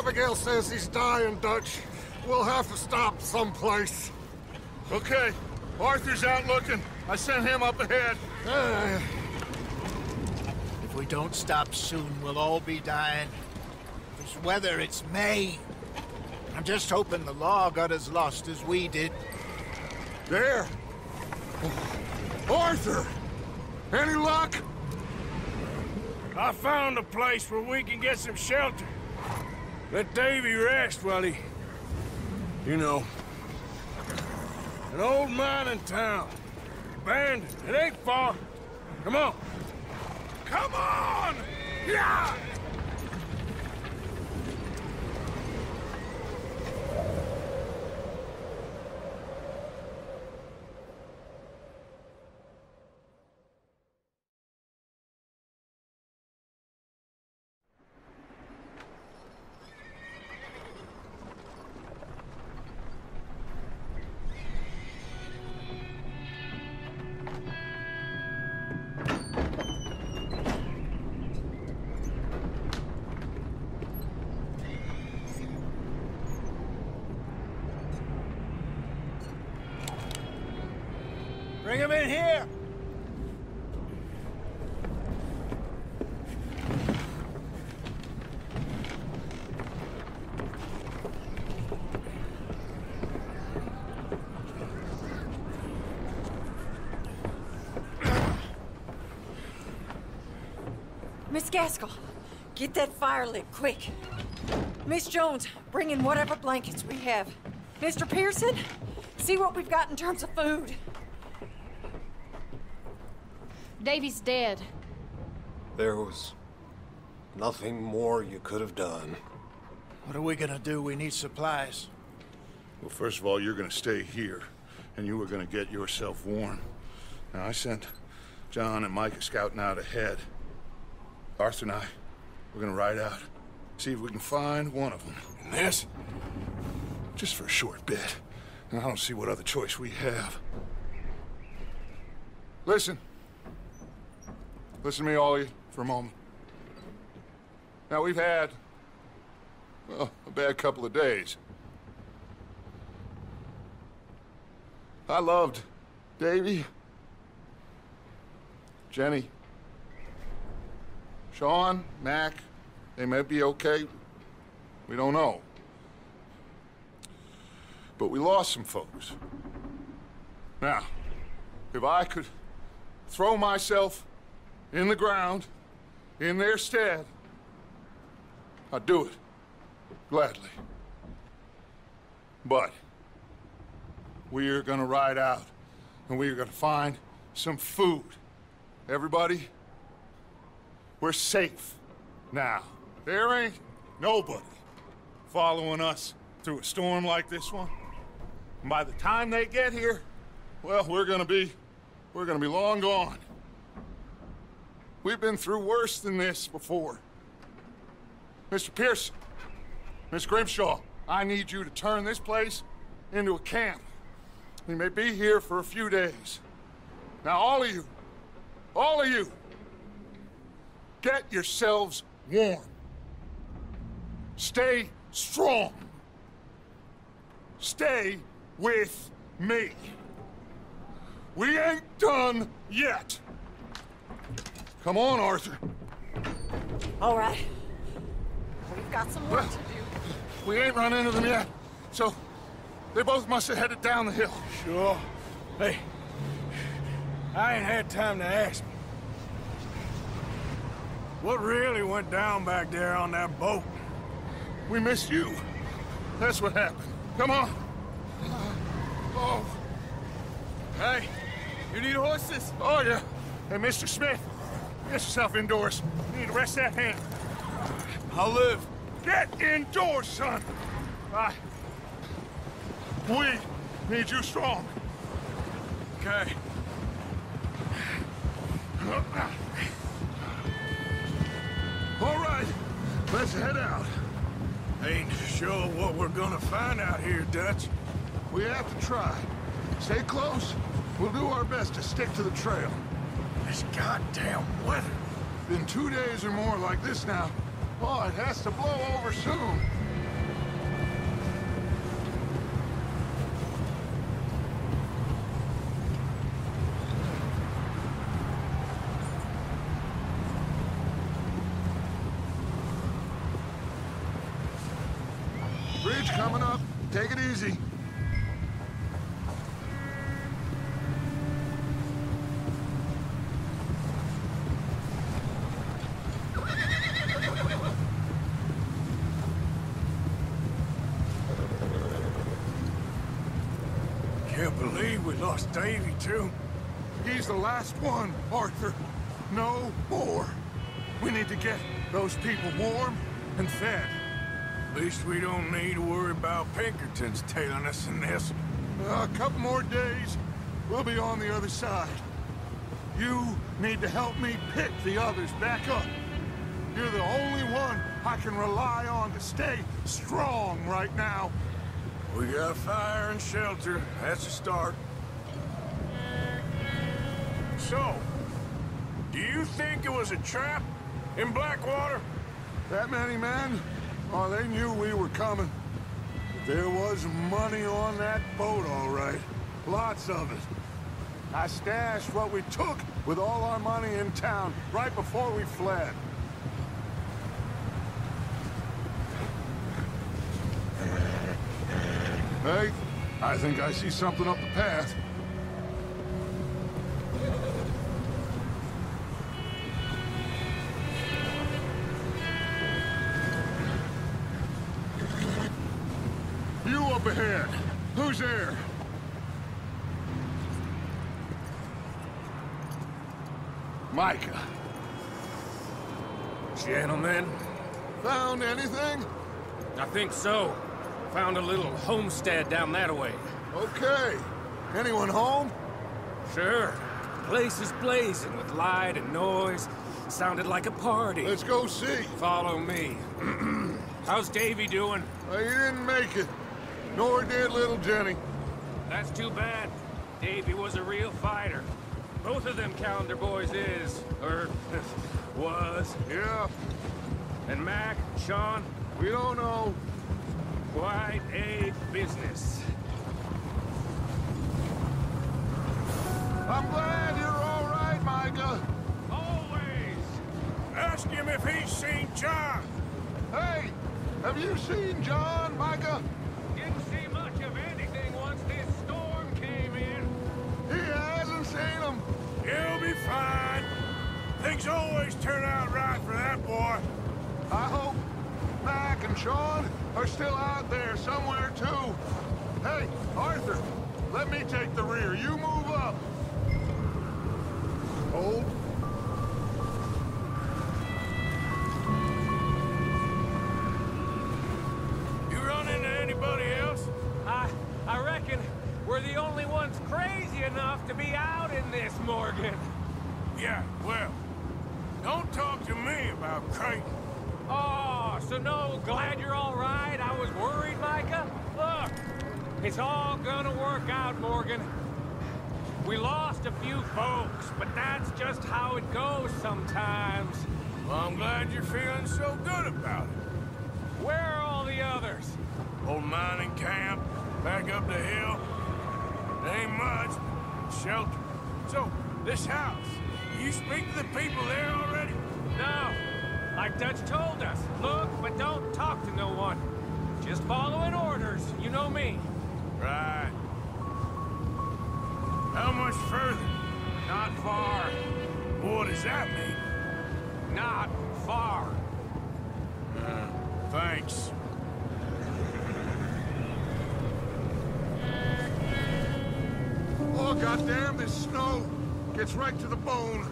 Abigail says he's dying, Dutch. We'll have to stop someplace. Okay. Arthur's out looking. I sent him up ahead. If we don't stop soon, we'll all be dying. This weather, it's May. I'm just hoping the law got as lost as we did. There! Arthur! Any luck? I found a place where we can get some shelter. Let Davy rest while he... You know. An old mining town. Abandoned. It ain't far. Come on. Come on! Yeah! Bring him in here! Miss Gaskell, get that fire lit, quick. Miss Jones, bring in whatever blankets we have. Mr. Pearson, see what we've got in terms of food. Davy's dead. There was nothing more you could have done. What are we gonna do? We need supplies. Well, first of all, you're gonna stay here, and you were gonna get yourself warm. Now, I sent John and Micah scouting out ahead. Arthur and I, we're gonna ride out, see if we can find one of them. And this? Just for a short bit. And I don't see what other choice we have. Listen. Listen to me, all of you, for a moment. Now, we've had, well, a bad couple of days. I loved Davy, Jenny, Sean, Mac. They may be okay. We don't know. But we lost some folks. Now, if I could throw myself in the ground, in their stead, I'd do it, gladly. But we're gonna ride out, and we're gonna find some food. Everybody, we're safe now. There ain't nobody following us through a storm like this one. And by the time they get here, well, we're gonna be long gone. We've been through worse than this before. Mr. Pearson, Miss Grimshaw, I need you to turn this place into a camp. We may be here for a few days. Now, all of you, get yourselves warm. Stay strong. Stay with me. We ain't done yet. Come on, Arthur. All right. We've got some work to do. We ain't run into them yet, so they both must have headed down the hill. Sure. Hey, I ain't had time to ask. What really went down back there on that boat? We missed you. That's what happened. Come on. Oh. Hey, you need horses? Oh, yeah. Hey, Mr. Smith, get yourself indoors. You need to rest that hand. I'll live. Get indoors, son. We need you strong. Okay. All right, let's head out. Ain't sure what we're gonna find out here, Dutch. We have to try. Stay close. We'll do our best to stick to the trail. This goddamn weather. Been 2 days or more like this now. Oh, it has to blow over soon. Bridge coming up. Take it easy. Can't believe we lost Davy, too. He's the last one, Arthur. No more. We need to get those people warm and fed. At least we don't need to worry about Pinkertons tailing us in this. A couple more days, we'll be on the other side. You need to help me pick the others back up. You're the only one I can rely on to stay strong right now. We got fire and shelter. That's a start. So, do you think it was a trap in Blackwater? That many men? Oh, they knew we were coming. There was money on that boat, all right. Lots of it. I stashed what we took with all our money in town right before we fled. Hey, I think I see something up the path. You up ahead. Who's there? Micah. Gentlemen, Found anything? I think so. Found a little homestead down that way. Okay. Anyone home? Sure. Place is blazing with light and noise. Sounded like a party. Let's go see. Follow me. How's Davy doing? He didn't make it. Nor did little Jenny. That's too bad. Davy was a real fighter. Both of them calendar boys is, or was. Yeah, And Mac, Sean, we don't know. quite a business. I'm glad you're all right, Micah. Always. Ask him if he's seen John. Hey, have you seen John, Micah? Didn't see much of anything once this storm came in. He hasn't seen him. He'll be fine. Things always turn out right for that boy. I hope Mac and Sean are still out there somewhere, too. Hey, Arthur, let me take the rear. You move up. Hold. You run into anybody else? I reckon we're the only ones crazy enough to be out in this, Morgan. Yeah, well, don't talk to me about Creighton. Oh, so no, glad you're all right. I was worried, Micah. Look, it's all gonna work out, Morgan. We lost a few folks, but that's just how it goes sometimes. Well, I'm glad you're feeling so good about it. Where are all the others? Old mining camp, back up the hill. There ain't much, but shelter. So, this house, you speak to the people there already? No, like Dutch told us. Look, but don't talk to no one. Just following orders, you know me. Right. How much further? Not far. What does that mean? Not far. Thanks. Oh, goddamn, this snow gets right to the bone.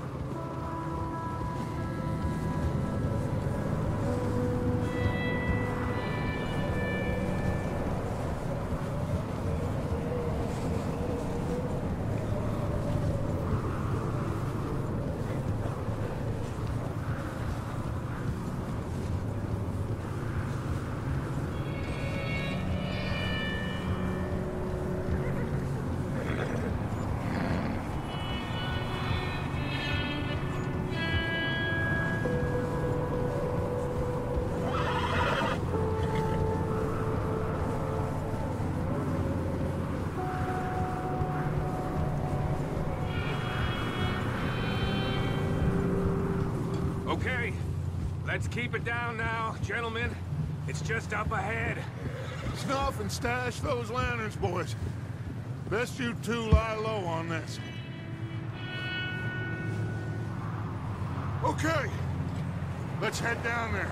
Okay, let's keep it down now, gentlemen. It's just up ahead. snuff and stash those lanterns, boys. Best you two lie low on this. Okay, let's head down there.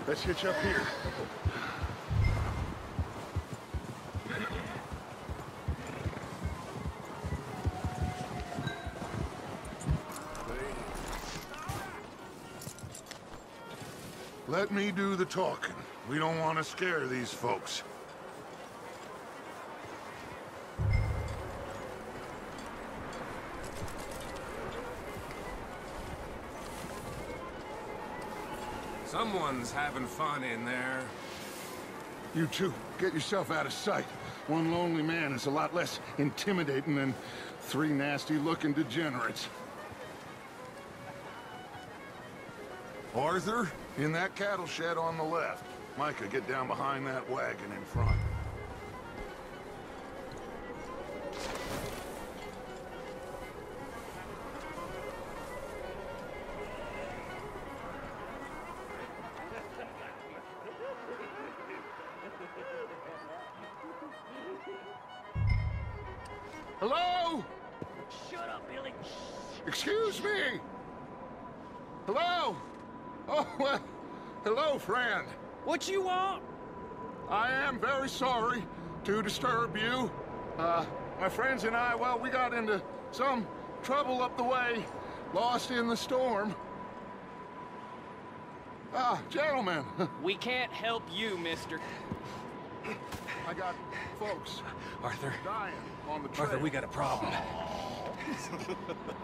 Let's hitch up here. Let me do the talking. We don't want to scare these folks. Someone's having fun in there. You two, get yourself out of sight. One lonely man is a lot less intimidating than three nasty-looking degenerates. Arthur, in that cattle shed on the left. Micah, get down behind that wagon in front. Hello? Shut up, Billy. Excuse me? Hello? Oh, well, hello, friend. What you want? I am very sorry to disturb you. My friends and I, well, we got into some trouble up the way, lost in the storm. Gentlemen. We can't help you, mister. I got folks Arthur. dying on the trail. Arthur, we got a problem.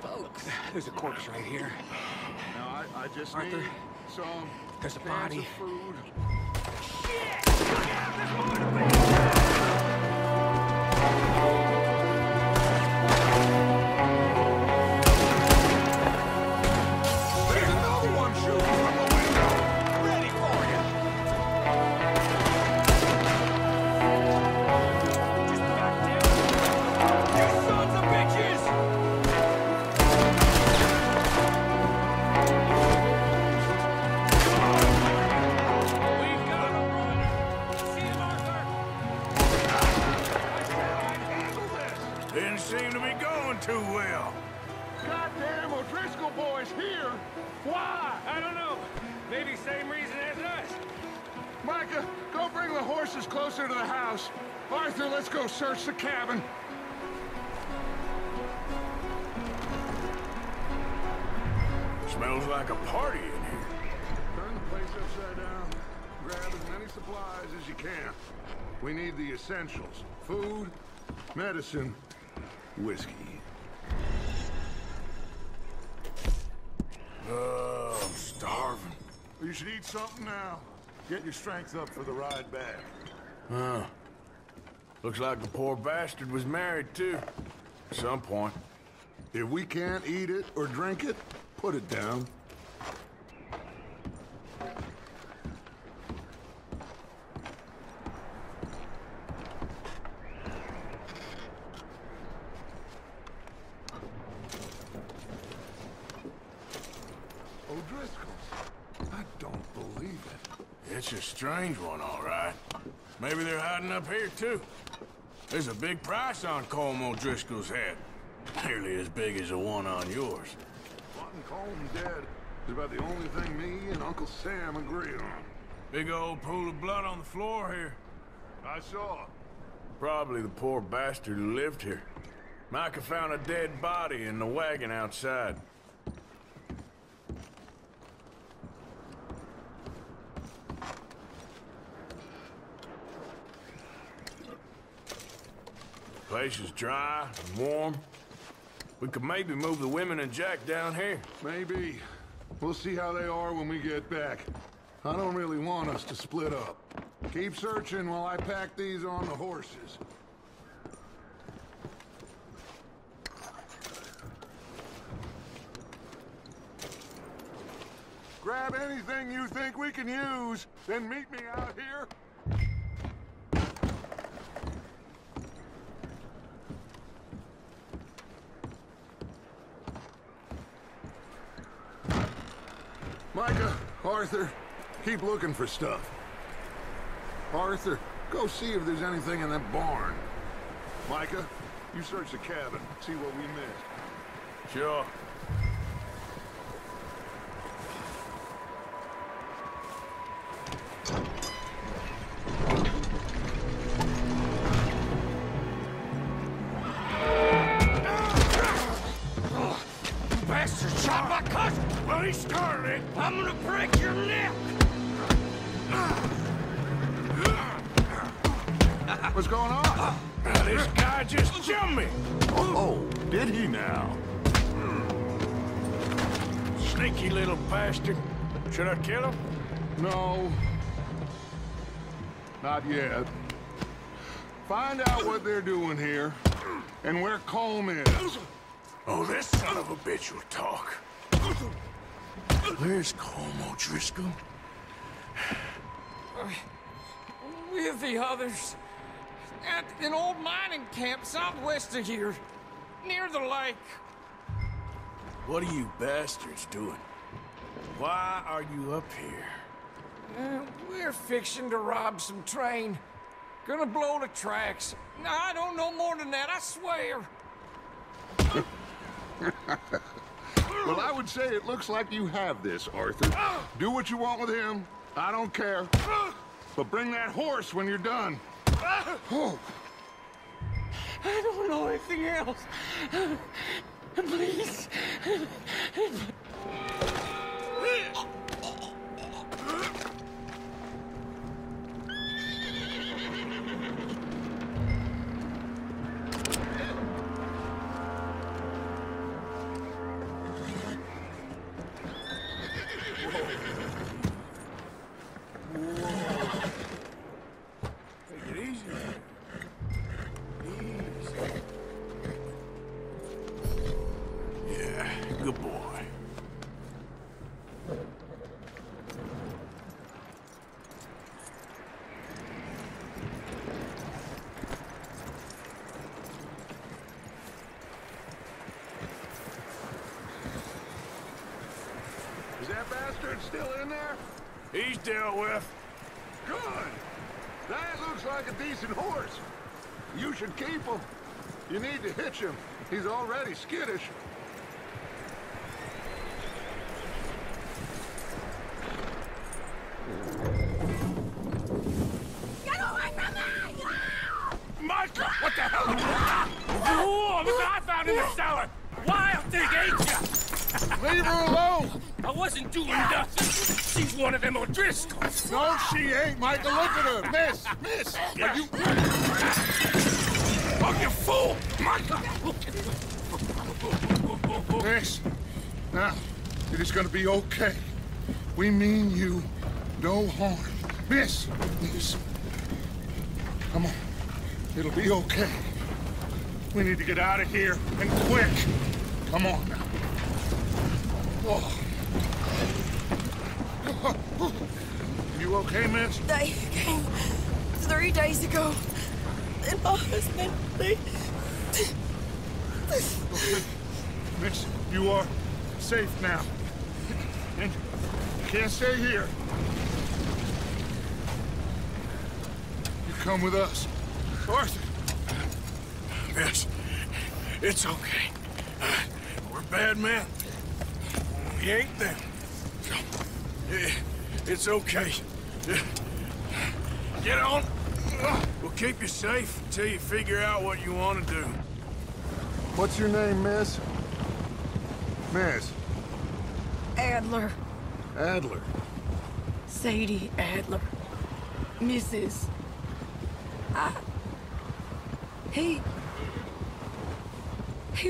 Folks. There's a corpse right here. Now, I just Arthur, need some there's a cans body. of food. There's another one shooting from the window. Ready for you. Just back down. You sons of bitches! We've got him, Runner. See him, Arthur? Handle this. Didn't seem to be going too well. Goddamn O'Driscoll boys here. Why? I don't know. Maybe same reason as us. Micah, go bring the horses closer to the house. Arthur, let's go search the cabin. Smells like a party in here. Turn the place upside down. Grab as many supplies as you can. We need the essentials. Food, medicine, whiskey. I'm starving. You should eat something now. Get your strength up for the ride back. Huh. Looks like the poor bastard was married, too. At some point. If we can't eat it or drink it, put it down. O'Driscoll's. I don't believe it. It's a strange one, all right. Maybe they're hiding up here, too. There's a big price on Colm O'Driscoll's head. Nearly as big as the one on yours. Wanting Colm dead is about the only thing me and Uncle Sam agree on. Big old pool of blood on the floor here. I saw. Probably the poor bastard who lived here. Micah found a dead body in the wagon outside. Place is dry and warm. We could maybe move the women and Jack down here. Maybe. We'll see how they are when we get back. I don't really want us to split up. Keep searching while I pack these on the horses. Grab anything you think we can use, then meet me out here. Micah, Arthur, keep looking for stuff. Arthur, go see if there's anything in that barn. Micah, you search the cabin, see what we missed. Sure. Bastard shot my cousin! Well, he started it. I'm gonna break your neck! What's going on? This guy just jumped me. Oh, did he now? Sneaky little bastard. Should I kill him? No. Not yet. Find out what they're doing here, and where Colm is. Oh, this son of a bitch will talk. Where's Colm O'Driscoll? With the others. At an old mining camp southwest of here. Near the lake. What are you bastards doing? Why are you up here? We're fixing to rob some train. Gonna blow the tracks. I don't know more than that, I swear. Well, I would say it looks like you have this, Arthur. Do what you want with him. I don't care. But bring that horse when you're done. Oh. I don't know anything else. Please. Good boy. Is that bastard still in there? He's dealt with. Good. That looks like a decent horse. You should keep him. You need to hitch him. He's already skittish. Get away from me! Micah, what the hell? Oh, look what I found in the cellar. Wild thing, ain't ya? Leave her alone! I wasn't doing nothing. She's one of them O'Driscolls. No, she ain't, Micah. Look at her. Miss! Are you... Oh, you fool! Micah! Miss, now, it is gonna be okay. We mean you no harm. Miss! Come on. It'll be okay. We need to get out of here, and quick. Come on now. Oh. You okay, miss? They came 3 days ago. And my husband, they... Okay. Miss, you are safe now. And you can't stay here. You come with us. Arthur! Miss, it's okay. We're bad men. We ain't them. It's okay. Get on. We'll keep you safe until you figure out what you want to do. What's your name, miss? Miss? Adler. Adler. Sadie Adler. Mrs. He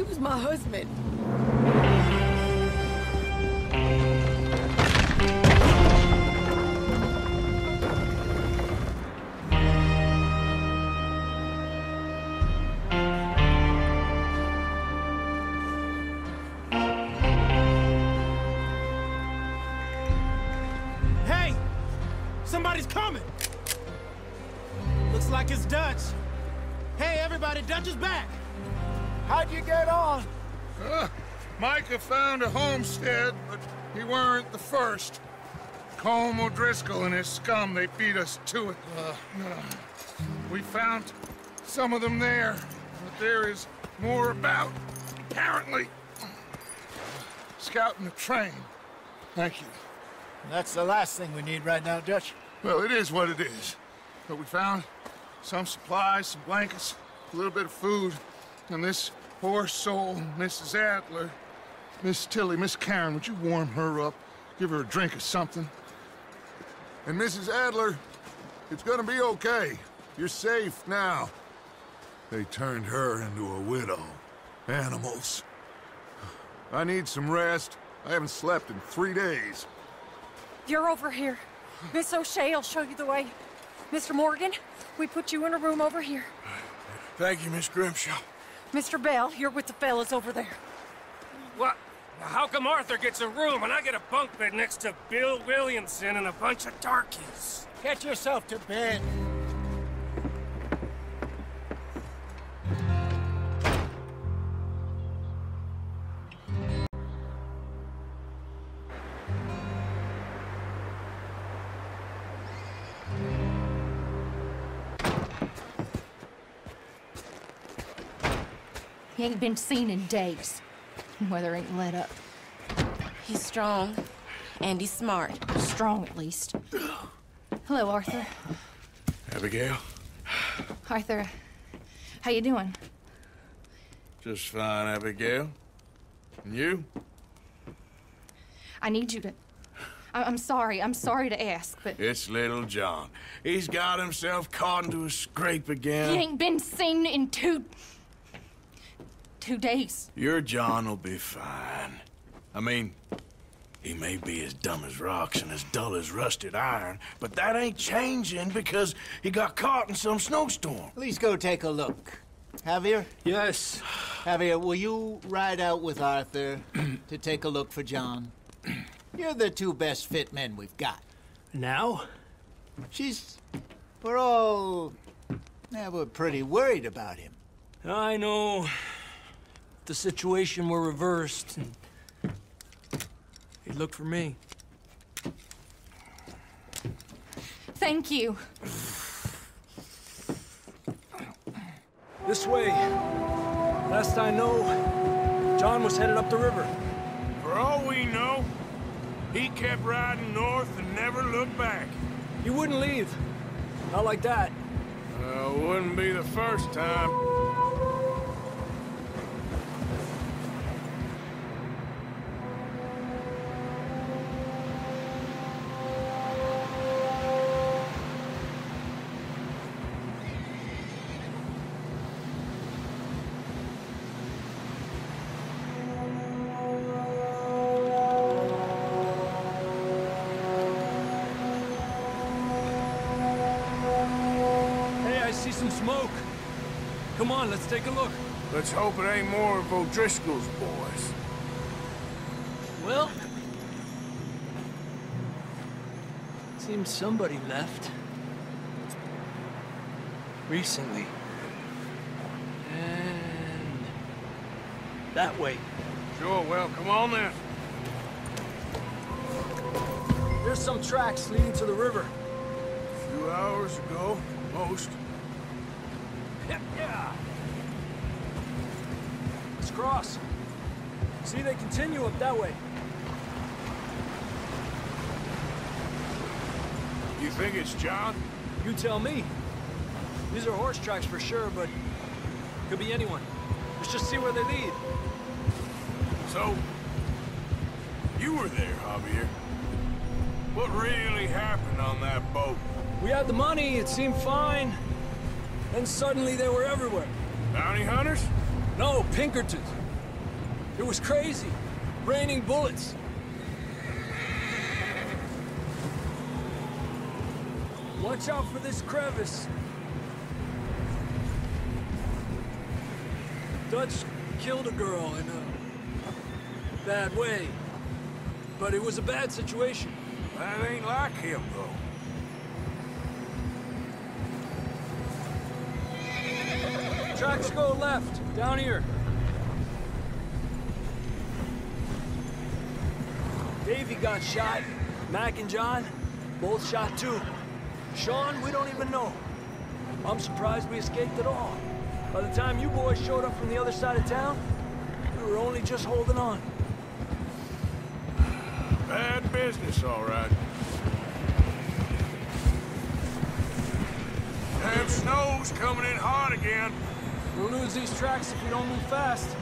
was my husband. about it. Dutch is back. How'd you get on? Micah found a homestead, but he weren't the first. Colm O'Driscoll and his scum, they beat us to it. We found some of them there, but there is more about, apparently. Scouting the train. Thank you. That's the last thing we need right now, Dutch. Well, it is what it is. But we found some supplies, some blankets, a little bit of food, and this poor soul, Mrs. Adler, Miss Tilly, Miss Karen, would you warm her up? Give her a drink or something? And Mrs. Adler, it's gonna be okay. You're safe now. They turned her into a widow. Animals. I need some rest. I haven't slept in 3 days. You're over here. Miss O'Shea will show you the way. Mr. Morgan, we put you in a room over here. Thank you, Miss Grimshaw. Mr. Bell, you're with the fellas over there. What? How come Arthur gets a room and I get a bunk bed next to Bill Williamson and a bunch of darkies? Get yourself to bed. He ain't been seen in days. Weather ain't let up. He's strong, and he's smart. Strong, at least. Hello, Arthur. Abigail? Arthur, how you doing? Just fine, Abigail. And you? I need you to... I'm sorry to ask, but... It's little John. He's got himself caught into a scrape again. He ain't been seen in 2 days. Your John will be fine. I mean, he may be as dumb as rocks and as dull as rusted iron, but that ain't changing because he got caught in some snowstorm. Please go take a look. Javier? Yes? Javier, will you ride out with Arthur to take a look for John? You're the 2 best fit men we've got. Now? We're pretty worried about him. I know. If the situation were reversed, and he'd look for me. Thank you. This way. Last I know, John was headed up the river. For all we know, he kept riding north and never looked back. He wouldn't leave. Not like that. Wouldn't be the first time. Some smoke. Come on, let's take a look. Let's hope it ain't more of O'Driscoll's boys. Well, seems somebody left. Recently. And that way. Sure, well, come on then. There's some tracks leading to the river. A few hours ago, most. Yeah. Let's cross. See, they continue up that way. You think it's John? You tell me. These are horse tracks for sure, but could be anyone. Let's just see where they lead. So, you were there, Javier. What really happened on that boat? We had the money, it seemed fine. Then suddenly they were everywhere. Bounty hunters? No, Pinkertons. It was crazy. Raining bullets. Watch out for this crevice. Dutch killed a girl in a bad way. But it was a bad situation. That ain't like him, though. Tracks go left, down here. Davey got shot. Mac and John, both shot too. Sean, we don't even know. I'm surprised we escaped at all. By the time you boys showed up from the other side of town, we were only just holding on. Bad business, all right. Damn snow's coming in hard again. We'll lose these tracks if we don't move fast.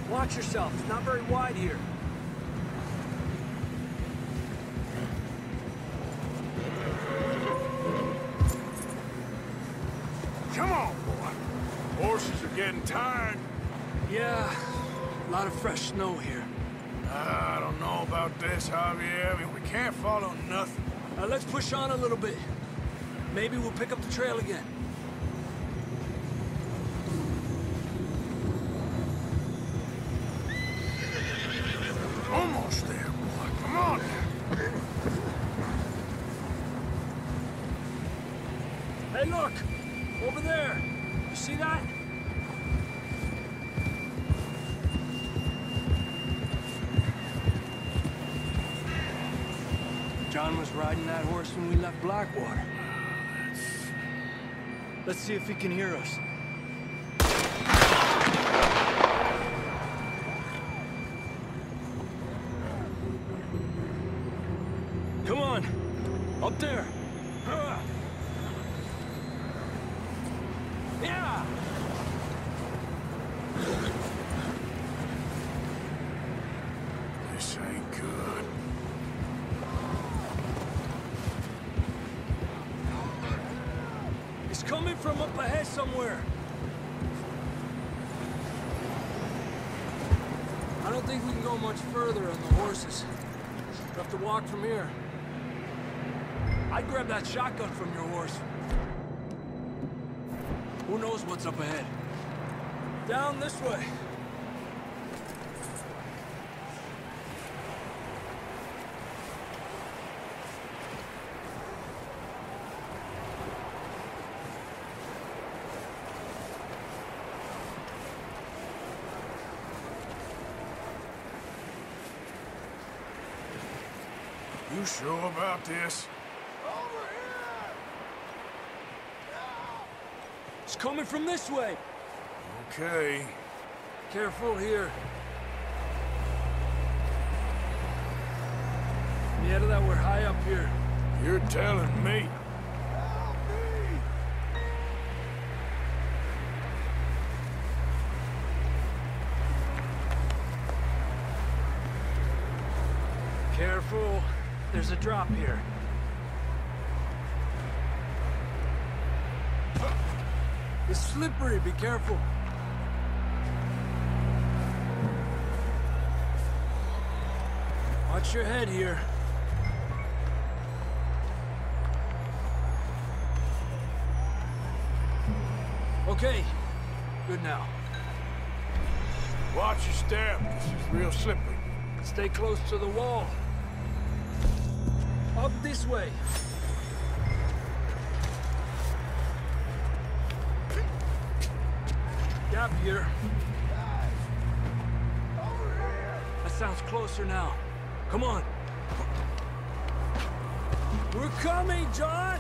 Watch yourself. It's not very wide here. Come on, boy. Horses are getting tired. Yeah, a lot of fresh snow here. I don't know about this, Javier. I mean, we can't follow nothing. Let's push on a little bit. Maybe we'll pick up the trail again. Almost there, boy. Come on. Hey, look! Over there! You see that? John was riding that horse when we left Blackwater. Let's see if he can hear us. Come on! Up there! Yeah! This ain't good. It's coming from up ahead somewhere. I don't think we can go much further on the horses. We'll have to walk from here. I'd grab that shotgun from your horse. Who knows what's up ahead? Down this way. You sure about this? It's coming from this way. Okay. Careful here. Yeah, that we're high up here. You're telling me. Careful. There's a drop here. It's slippery. Be careful. Watch your head here. Okay. Good now. Watch your step. This is real slippery. Stay close to the wall. Up this way. Gap here. That sounds closer now. Come on. We're coming, John!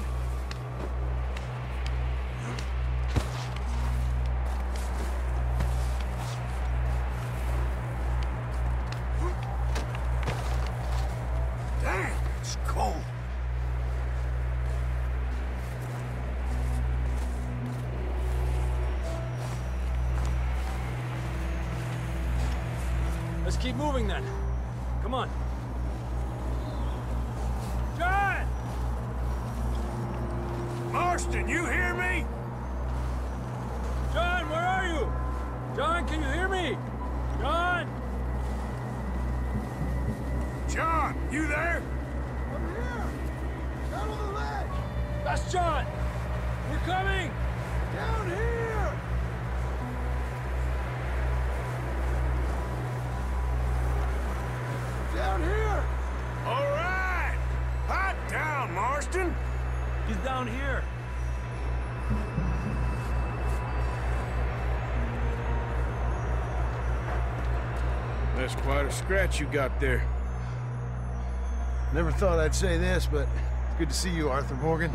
Damn, it's cold. Let's keep moving then. Come on. John! Marston, you hear me? coming! Down here! Down here! All right! Hot down, Marston! He's down here. That's quite a scratch you got there. Never thought I'd say this, but it's good to see you, Arthur Morgan.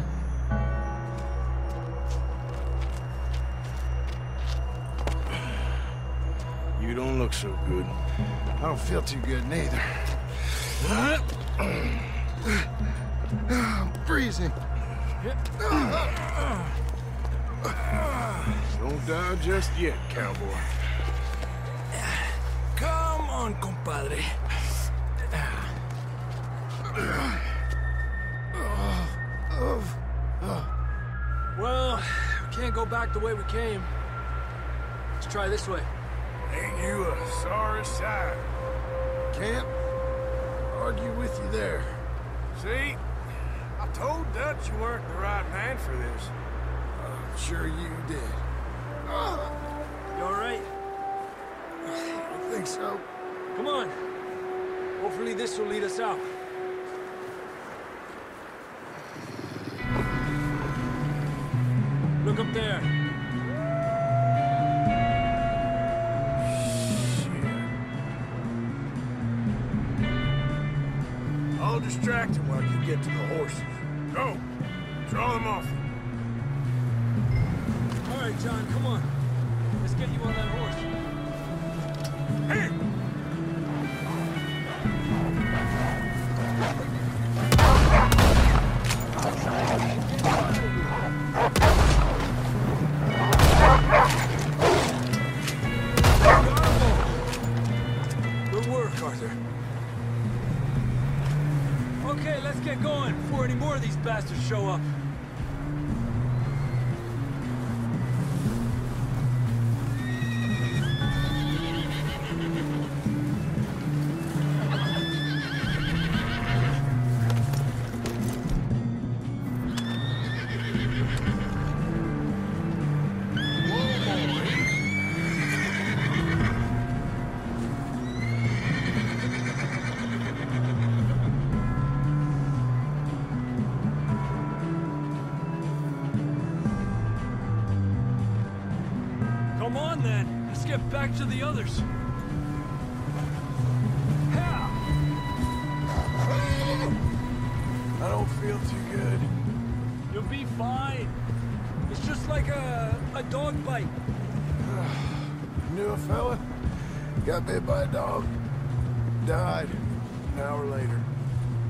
You don't look so good. I don't feel too good, neither. I'm freezing. Don't die just yet, cowboy. Come on, compadre. Well, we can't go back the way we came. Let's try this way. Ain't you a sorry sight? Can't argue with you there. See? I told Dutch you weren't the right man for this. I'm sure you did. You all right? I think so. Come on. Hopefully this will lead us out. Look up there. I'll distract him while you get to the horses. Go! Draw them off. All right, John, come on. Let's get you on that horse. Hey! Good work, Arthur. Okay, let's get going before any more of these bastards show up. Come on, then. Let's get back to the others. I don't feel too good. You'll be fine. It's just like a dog bite. Knew a fella, got bit by a dog, died an hour later.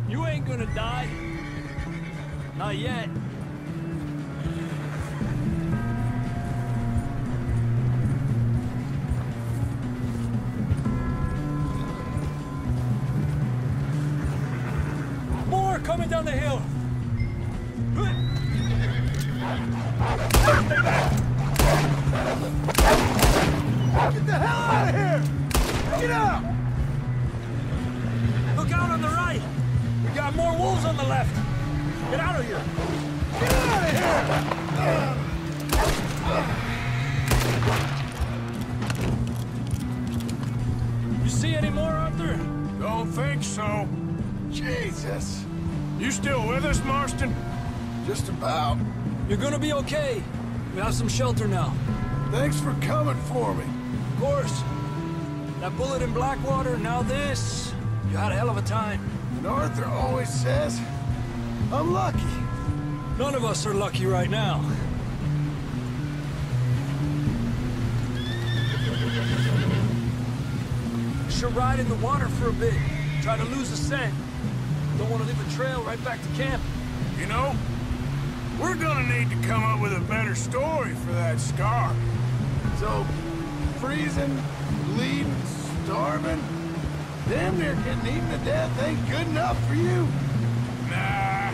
You ain't gonna die. Not yet. More coming down the hill. Get the hell out of here! Get out! Look out on the right. We got more wolves on the left. Get out of here. Get out of here! You see any more, Arthur? Don't think so. Jesus! You still with us, Marston? Just about. You're gonna be okay. We have some shelter now. Thanks for coming for me. Of course. That bullet in Blackwater, now this. You had a hell of a time. And Arthur always says, I'm lucky. None of us are lucky right now. Should ride in the water for a bit. Try to lose the scent. Don't want to leave a trail right back to camp. You know, we're gonna need to come up with a better story for that scar. So, freezing, bleeding, starving, damn near getting eaten to death ain't good enough for you. Nah,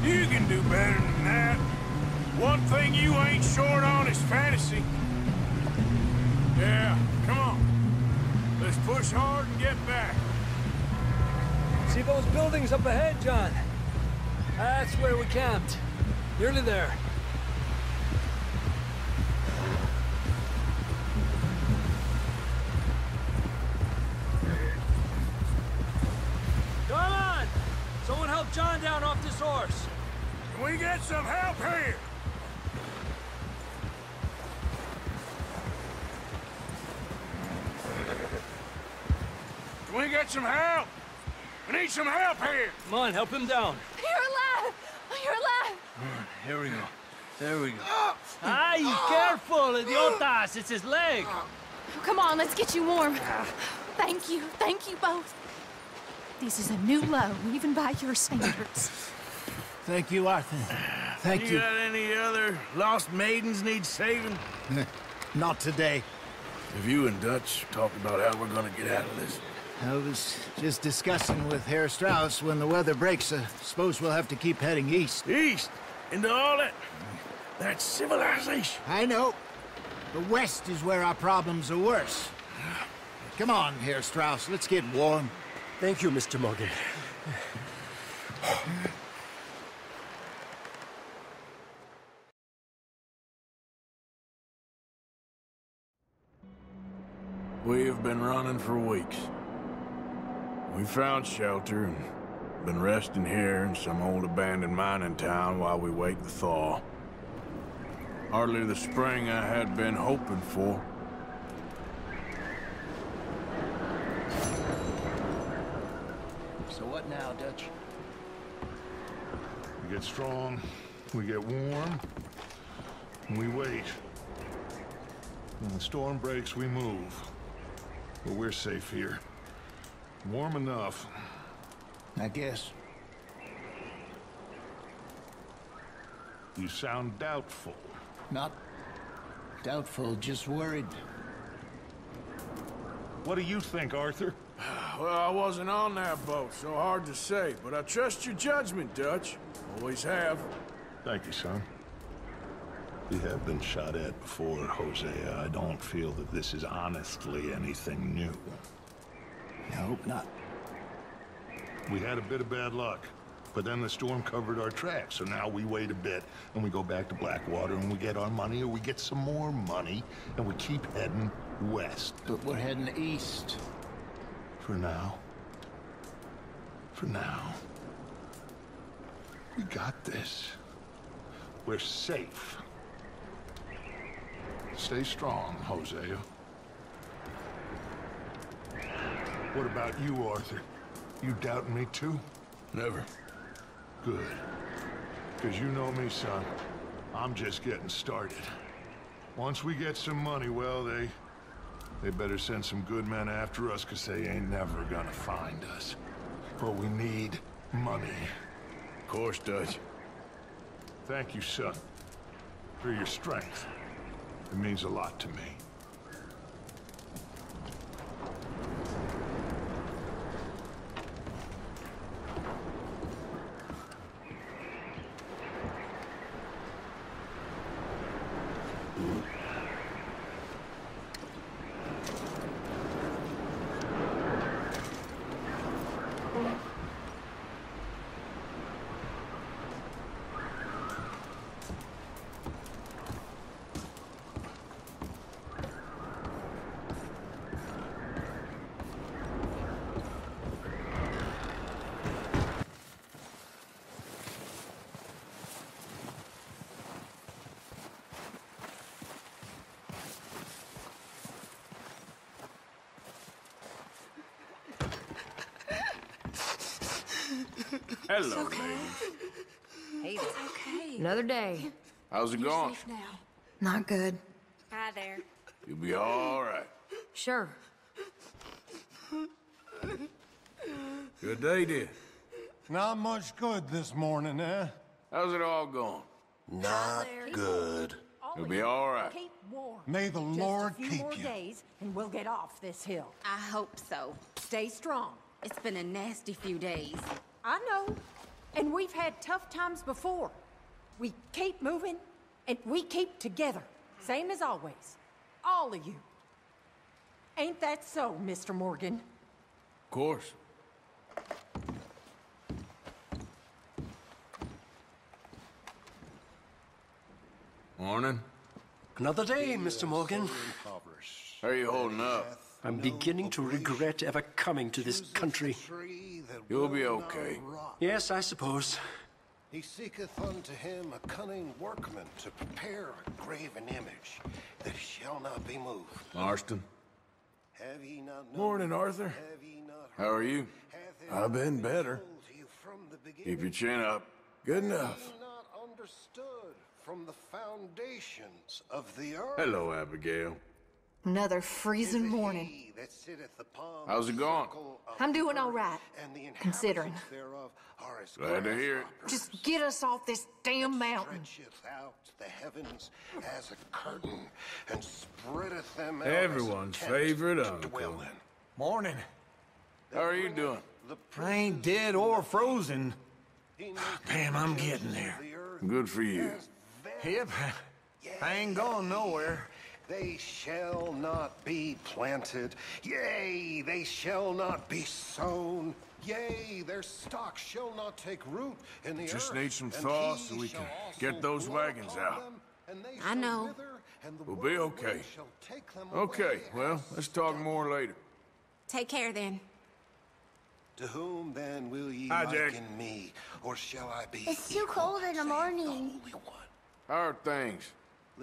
you can do better than that. One thing you ain't short on is fantasy. Yeah, come on. Let's push hard and get back. See those buildings up ahead, John? That's where we camped. Nearly there. get some help here! Can we get some help? We need some help here! Come on, help him down. You're alive! You're alive! Here we go. There we go. Ay, careful, idiotas! It's his leg! Come on, let's get you warm. Thank you both. This is a new low, even by your standards. Thank you, Arthur. Thank you. You got any other lost maidens need saving? Not today. Have you and Dutch talked about how we're gonna get out of this? I was just discussing with Herr Strauss when the weather breaks. I suppose we'll have to keep heading east. East? Into all that... That's civilization. I know. The west is where our problems are worse. Come on, Herr Strauss. Let's get warm. Thank you, Mr. Morgan. We have been running for weeks. We found shelter and been resting here in some old abandoned mining town while we wait the thaw. Hardly the spring I had been hoping for. So what now, Dutch? We get strong, we get warm, and we wait. When the storm breaks, we move. But we're safe here. Warm enough. I guess. You sound doubtful. Not doubtful, just worried. What do you think, Arthur? Well, I wasn't on that boat, so hard to say, but I trust your judgment, Dutch. Always have. Thank you, son. We have been shot at before, Hosea. I don't feel that this is honestly anything new. I hope not. We had a bit of bad luck, but then the storm covered our tracks, so now we wait a bit, and we go back to Blackwater, and we get our money, or we get some more money, and we keep heading west. But we're heading east. For now. For now. We got this. We're safe. Stay strong, Hosea. What about you, Arthur? You doubting me too? Never. Good. Because you know me, son. I'm just getting started. Once we get some money, well, they better send some good men after us, because they ain't never gonna find us. But we need money. Of course, Dutch. Thank you, son, for your strength. It means a lot to me. Hello, okay. ladies. Hey, it's okay. Another day. How's it going? Safe now. Not good. Hi there. You'll be all right. Sure. Good day, dear. Not much good this morning, eh? How's it all going? Not good. You'll be all right. Keep warm. May the Lord Just a few more keep you. days, and we'll get off this hill. I hope so. Stay strong. It's been a nasty few days. I know. And we've had tough times before. We keep moving, and we keep together. Same as always. All of you. Ain't that so, Mr. Morgan? Of course. Morning. Another day, Mr. Morgan. How are you holding up? I'm beginning to regret ever coming to this country. You'll be okay. Yes, I suppose. He seeketh unto him a cunning workman to prepare a graven image that shall not be moved. Marston. Have ye not known? Morning, Arthur. Have ye not How are you? I've been better. Keep your chin up. Good enough. Have ye not understood from the foundations of the earth? Hello, Abigail. Another freezing morning. How's it going? I'm doing all right, considering. Glad to hear it. Just get us off this damn mountain. Stretcheth out the heavens as a curtain, and spreadeth them out Everyone's as a tent favorite to uncle. dwell in. Morning. How are you doing? I ain't dead or frozen. Damn, I'm getting there. Good for you. Yep. I ain't going nowhere. They shall not be planted, yea, they shall not be sown, yea, their stock shall not take root in the earth. Just need some thaw so we can get those wagons out. I know. We'll be okay. Okay, well, let's talk more later. Take care then. To whom then will ye Hi, Jack. liken me, or shall I be? It's too cold in the morning. How are things?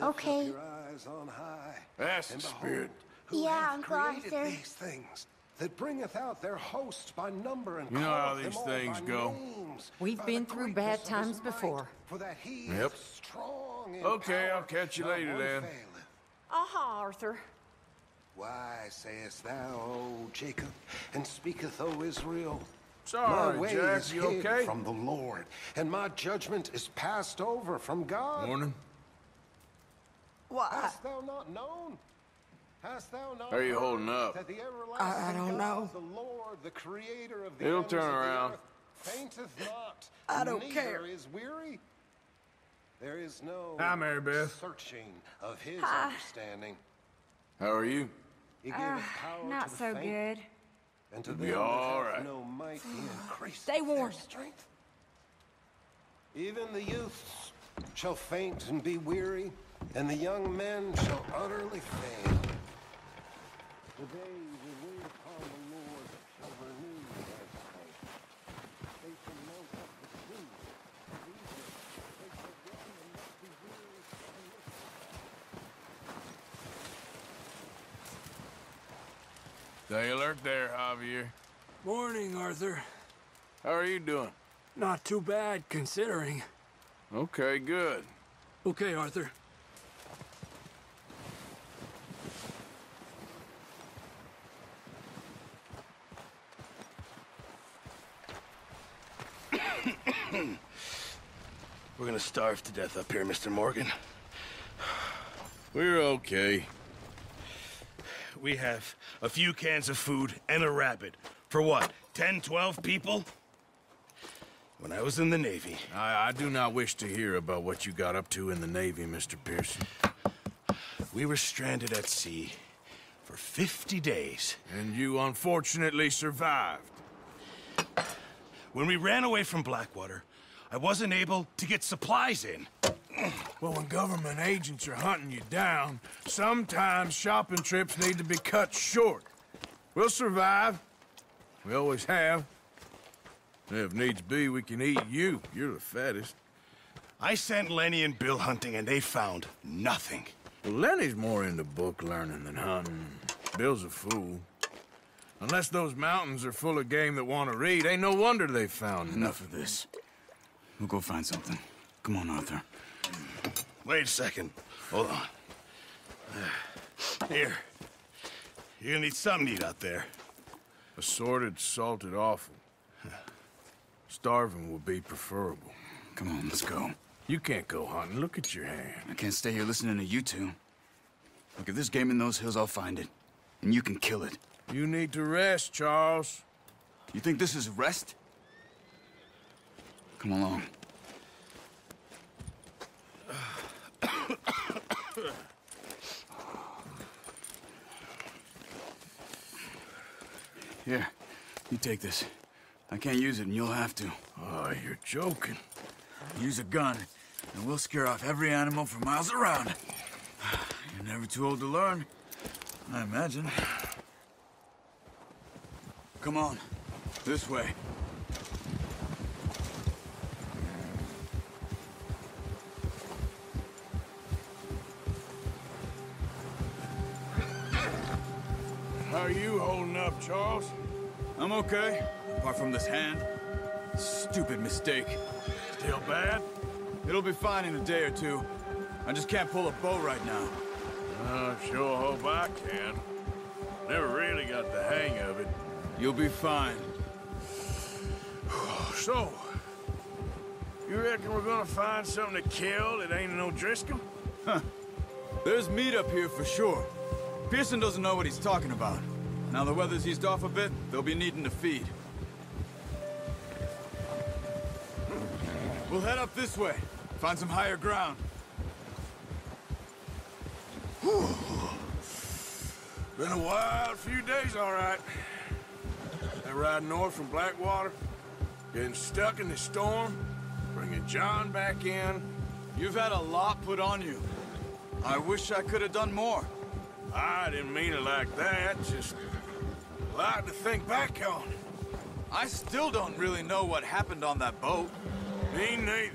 Okay. Your eyes on high. That's and the behold, spirit. who Yeah, hath Uncle created Arthur. these things, that bringeth out their hosts by number and You know how calleth these them all things by go. names, We've by been the through greatness bad of times his might, before. For that he Yep. is strong in Okay, power, I'll catch you not later one then. faileth. Aha, Arthur. Why sayest thou, O Jacob, and speaketh, O Israel? Sorry, my way Jack, is you hid okay? from the Lord, and my judgment is passed over from God. Morning. What? Hast thou not known? Hast thou not How are you heard holding up? that the everlasting I don't God, know. the Lord, the creator of the It'll ends turn of the around. earth, fainteth not, I don't neither care. is weary? There is no Hi, Mary Beth. searching of his Hi. understanding. How are you? He giveth power Not to the so faint, good. and to You'll them be that all have right. no might he increaseth Stay warm. their strength. Even the youths shall faint and be weary, and the young men shall utterly fail. But they who wait upon the Lord shall renew their strength. They shall mount up with wings as eagles. They shall run and not be weary, and lift Stay alert there, Javier. Morning, Arthur. How are you doing? Not too bad, considering. Okay, good. Okay, Arthur. We're gonna starve to death up here, Mr. Morgan. We're okay. We have a few cans of food and a rabbit. For what, 10, 12 people? When I was in the Navy... I do not wish to hear about what you got up to in the Navy, Mr. Pearson. We were stranded at sea for 50 days. And you unfortunately survived. When we ran away from Blackwater, I wasn't able to get supplies in. Well, when government agents are hunting you down, sometimes shopping trips need to be cut short. We'll survive. We always have. If needs be, we can eat you. You're the fattest. I sent Lenny and Bill hunting, and they found nothing. Well, Lenny's more into book learning than hunting. Bill's a fool. Unless those mountains are full of game that want to read, ain't no wonder they found Enough of this. We'll go find something. Come on, Arthur. Wait a second. Hold on. Here. You're gonna need something to eat out there. Assorted, salted offal. Starving will be preferable. Come on, let's go. You can't go hunting. Look at your hand. I can't stay here listening to you two. Look, if there's game in those hills, I'll find it. And you can kill it. You need to rest, Charles. You think this is rest? Come along. Here, you take this. I can't use it, and you'll have to. Oh, you're joking. Use a gun, and we'll scare off every animal for miles around. You're never too old to learn, I imagine. Come on, this way. How are you holding up, Charles? I'm okay, apart from this hand. Stupid mistake. Still bad? It'll be fine in a day or two. I just can't pull a bow right now. I sure hope I can. Never really got the hang of it. You'll be fine. So, you reckon we're gonna find something to kill that ain't no Driscoll? Huh. There's meat up here for sure. Pearson doesn't know what he's talking about. Now the weather's eased off a bit, they'll be needing to feed. We'll head up this way. Find some higher ground. Whew. Been a wild few days, all right. That ride north from Blackwater, getting stuck in the storm, bringing John back in. You've had a lot put on you. I wish I could have done more. I didn't mean it like that, just a lot to think back on. I still don't really know what happened on that boat. Me neither.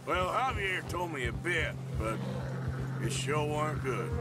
Well, Javier told me a bit, but it sure weren't good.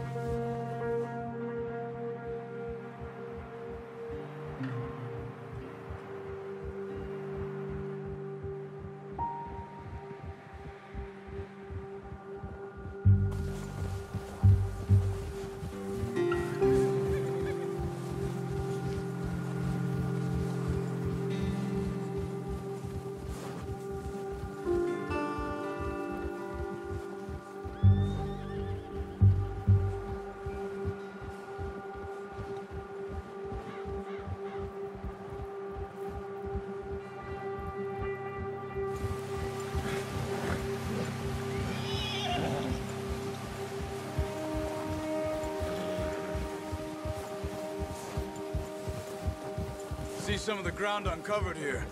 See some of the ground uncovered here.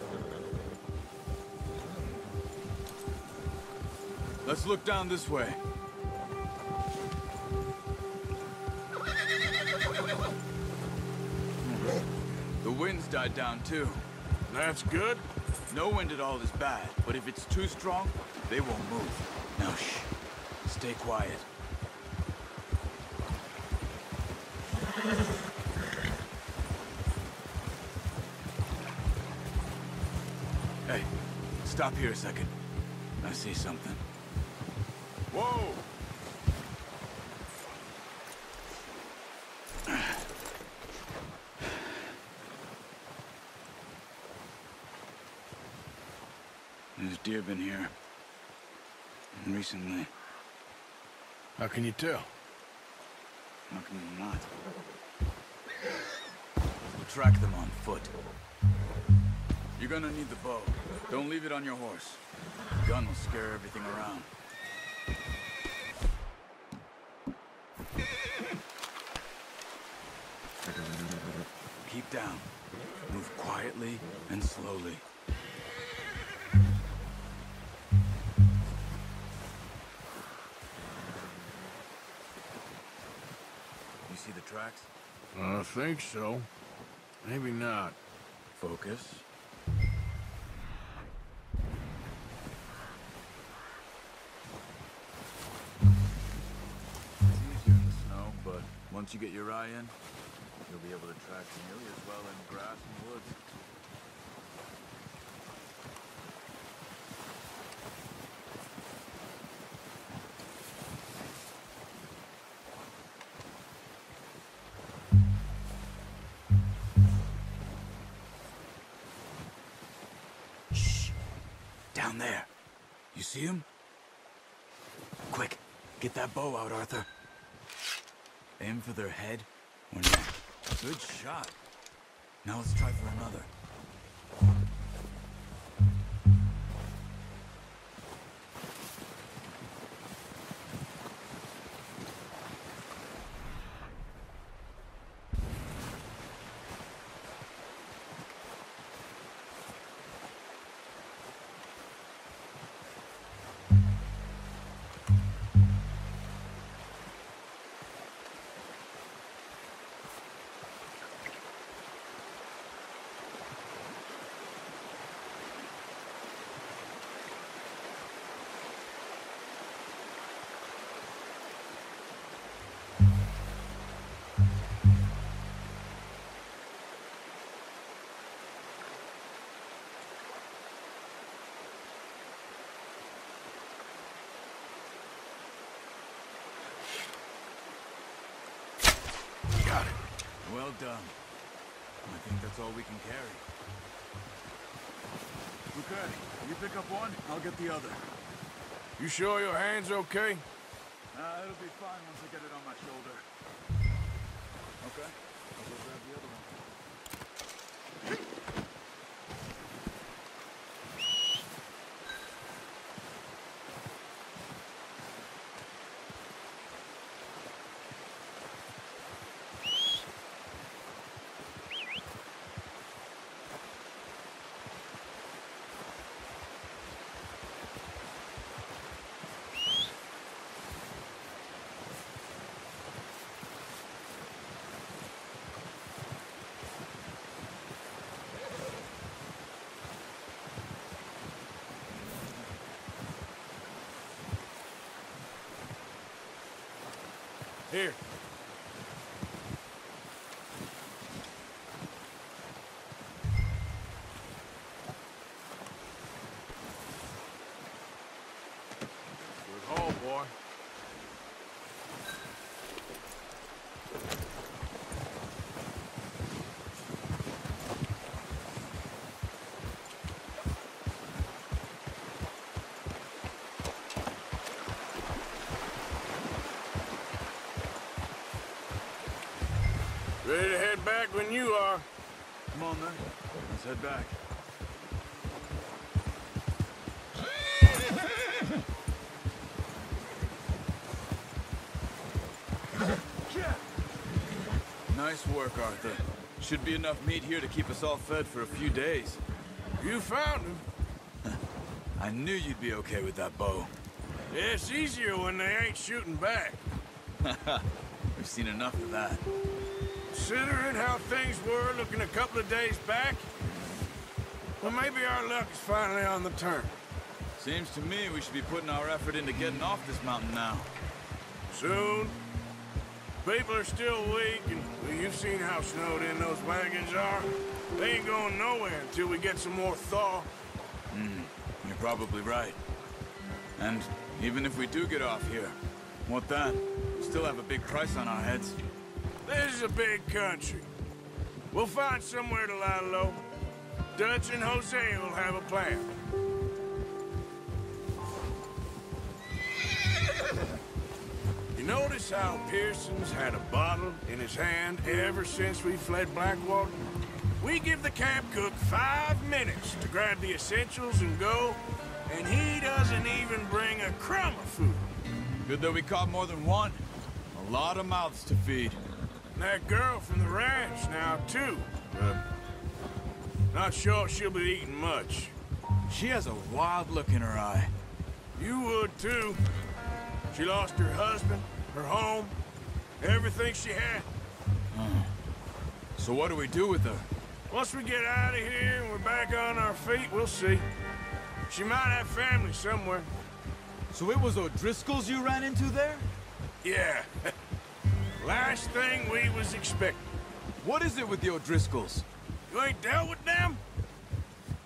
Let's look down this way. The wind's died down too. That's good. No wind at all is bad, but if it's too strong, they won't move. Now shh. Stay quiet. Hey, stop here a second. I see something. Whoa! There's deer been here. Recently. How can you tell? How can you not? We'll track them on foot. You're gonna need the bow. Don't leave it on your horse. The gun will scare everything around. Keep down. Move quietly and slowly. You see the tracks? I think so. Maybe not. Focus. Once you get your eye in, you'll be able to track nearly as well in grass and woods. Shh! Down there. You see him? Quick, get that bow out, Arthur. Aim for their head or neck. Good shot. Now let's try for another. Got it. Well done. I think that's all we can carry. Okay, you pick up one, I'll get the other. You sure your hand's okay? It'll be fine once I get it on my shoulder. Okay, I'll go grab the other one. Here. Good haul, boy. Ready to head back when you are. Come on, then. Let's head back. Nice work, Arthur. Should be enough meat here to keep us all fed for a few days. You found him. I knew you'd be okay with that bow. Yeah, it's easier when they ain't shooting back. We've seen enough of that. Considering how things were looking a couple of days back, well, maybe our luck is finally on the turn. Seems to me we should be putting our effort into getting off this mountain now. Soon. People are still weak, and well, you've seen how snowed in those wagons are. They ain't going nowhere until we get some more thaw. You're probably right. And even if we do get off here, what then? We still have a big price on our heads. This is a big country. We'll find somewhere to lie low. Dutch and Jose will have a plan. You notice how Pearson's had a bottle in his hand ever since we fled Blackwater? We give the camp cook 5 minutes to grab the essentials and go, and he doesn't even bring a crumb of food. Good that we caught more than one. A lot of mouths to feed. And that girl from the ranch now, too. Not sure she'll be eating much. She has a wild look in her eye. You would, too. She lost her husband, her home, everything she had. So what do we do with her? Once we get out of here and we're back on our feet, we'll see. She might have family somewhere. So it was O'Driscoll's you ran into there? Yeah. Last thing we was expecting. What is it with the O'Driscolls? You ain't dealt with them?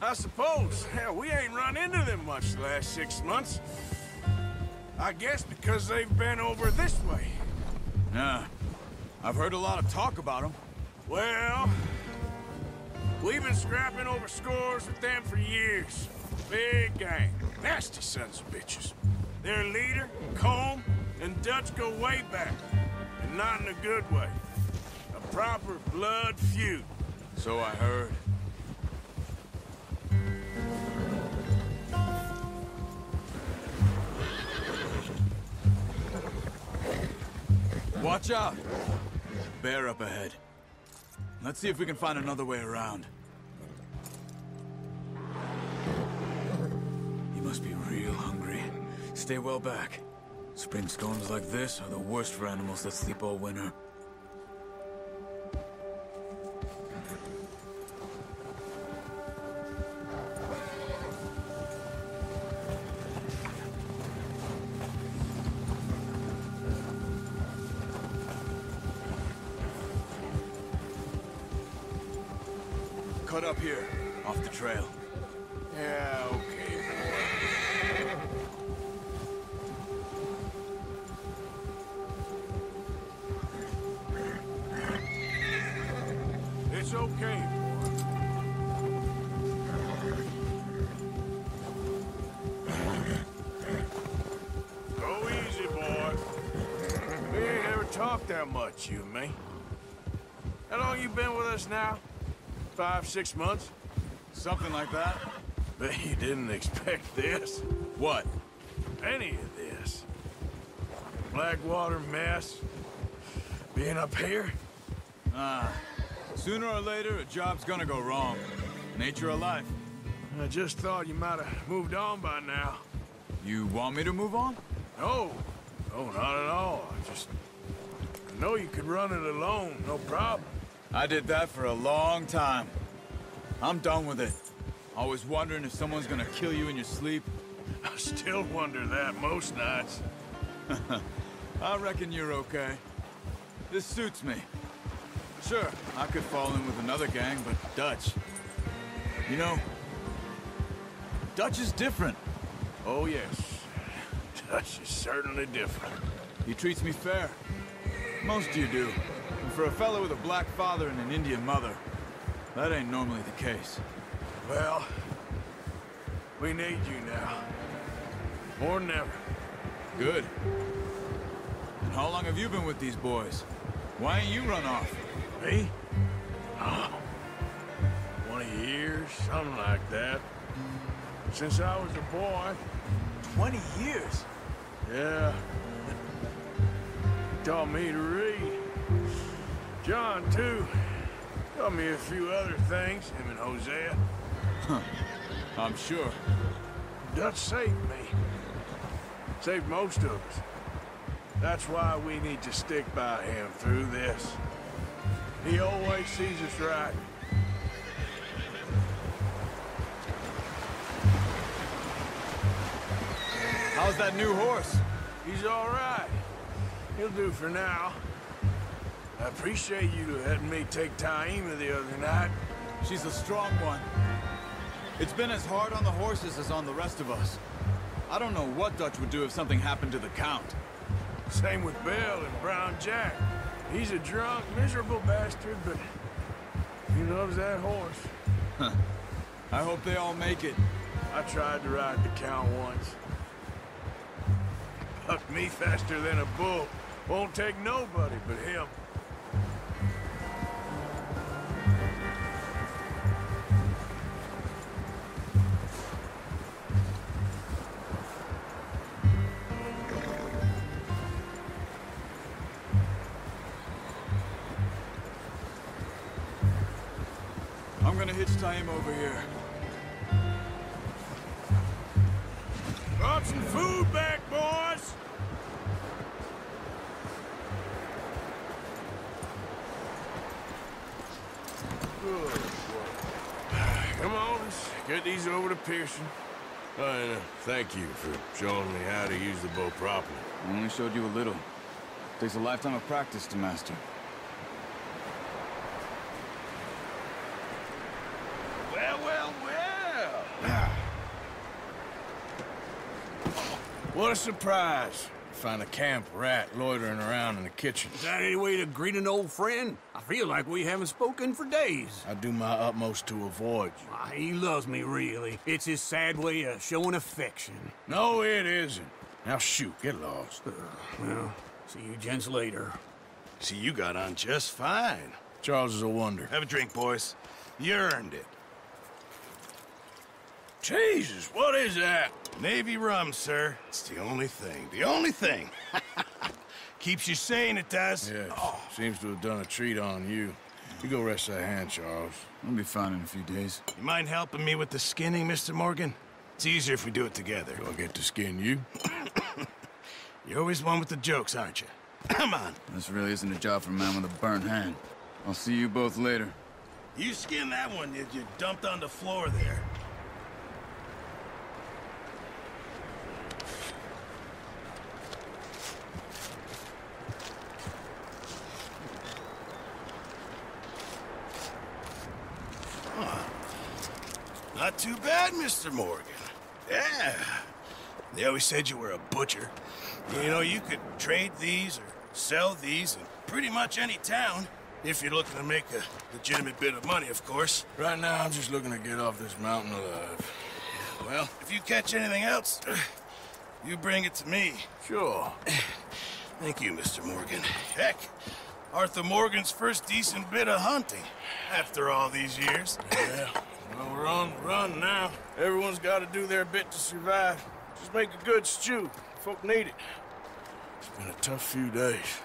I suppose. Hell, we ain't run into them much the last 6 months. I guess because they've been over this way. Yeah. I've heard a lot of talk about them. Well, we've been scrapping over scores with them for years. Big gang. Nasty sons of bitches. Their leader, Combe, and Dutch go way back. And not in a good way. A proper blood feud. So I heard. Watch out! Bear up ahead. Let's see if we can find another way around. You must be real hungry. Stay well back. Spring storms like this are the worst for animals that sleep all winter. Cut up here, off the trail. Yeah, okay, boy. okay, boy. Go easy, boy. We ain't ever talked that much, you and me. How long you been with us now? 5, 6 months? Something like that. Bet you didn't expect this. What? Any of this. Blackwater mess. Being up here? Sooner or later, a job's gonna go wrong. Nature of life. I just thought you might have moved on by now. You want me to move on? No. No, not at all. I know you could run it alone, no problem. I did that for a long time. I'm done with it. Always wondering if someone's gonna kill you in your sleep. I still wonder that most nights. I reckon you're okay. This suits me. Sure, I could fall in with another gang, but Dutch... You know, Dutch is different. Oh, yes. Dutch is certainly different. He treats me fair. Most of you do. And for a fellow with a black father and an Indian mother, that ain't normally the case. Well, we need you now. More than ever. Good. And how long have you been with these boys? Why ain't you run off? Me? Oh, 20 years, something like that. Since I was a boy. 20 years? Yeah. Taught me to read. John, too. Taught me a few other things, him and Hosea. Huh. I'm sure. Dutch saved me. Saved most of us. That's why we need to stick by him through this. He always sees us right. How's that new horse? He's all right. He'll do for now. I appreciate you letting me take Taima the other night. She's a strong one. It's been as hard on the horses as on the rest of us. I don't know what Dutch would do if something happened to the Count. Same with Bill and Brown Jack. He's a drunk, miserable bastard, but he loves that horse. Huh. I hope they all make it. I tried to ride the Count once. Bucked me faster than a bull. Won't take nobody but him. I'm gonna hitch Taima over here. Brought some food back, boys! Good. Come on, let's get these over to Pearson. And thank you for showing me how to use the bow properly. I only showed you a little. Takes a lifetime of practice to master. Well, well, well! What a surprise. Find a camp rat loitering around in the kitchen. Is that any way to greet an old friend? I feel like we haven't spoken for days. I do my utmost to avoid you. He loves me, really. It's his sad way of showing affection. No, it isn't. Now shoot, get lost. Well, see you gents later. See, you got on just fine. Charles is a wonder. Have a drink, boys. You earned it. Jesus, what is that? Navy rum, sir. It's the only thing. The only thing. Keeps you sane, it does. Yes. Oh. Seems to have done a treat on you. You go rest that hand, Charles. I'll be fine in a few days. You mind helping me with the skinning, Mr. Morgan? It's easier if we do it together. Do I get to skin you? You're always one with the jokes, aren't you? Come on. This really isn't a job for a man with a burnt hand. I'll see you both later. You skinned that one you dumped on the floor there. Not too bad, Mr. Morgan. Yeah. They always said you were a butcher. You know, you could trade these or sell these in pretty much any town. If you're looking to make a legitimate bit of money, of course. Right now, I'm just looking to get off this mountain alive. Well, if you catch anything else, you bring it to me. Sure. Thank you, Mr. Morgan. Heck, Arthur Morgan's first decent bit of hunting after all these years. Yeah, well, we're on the run now. Everyone's got to do their bit to survive. Just make a good stew. Folk need it. It's been a tough few days.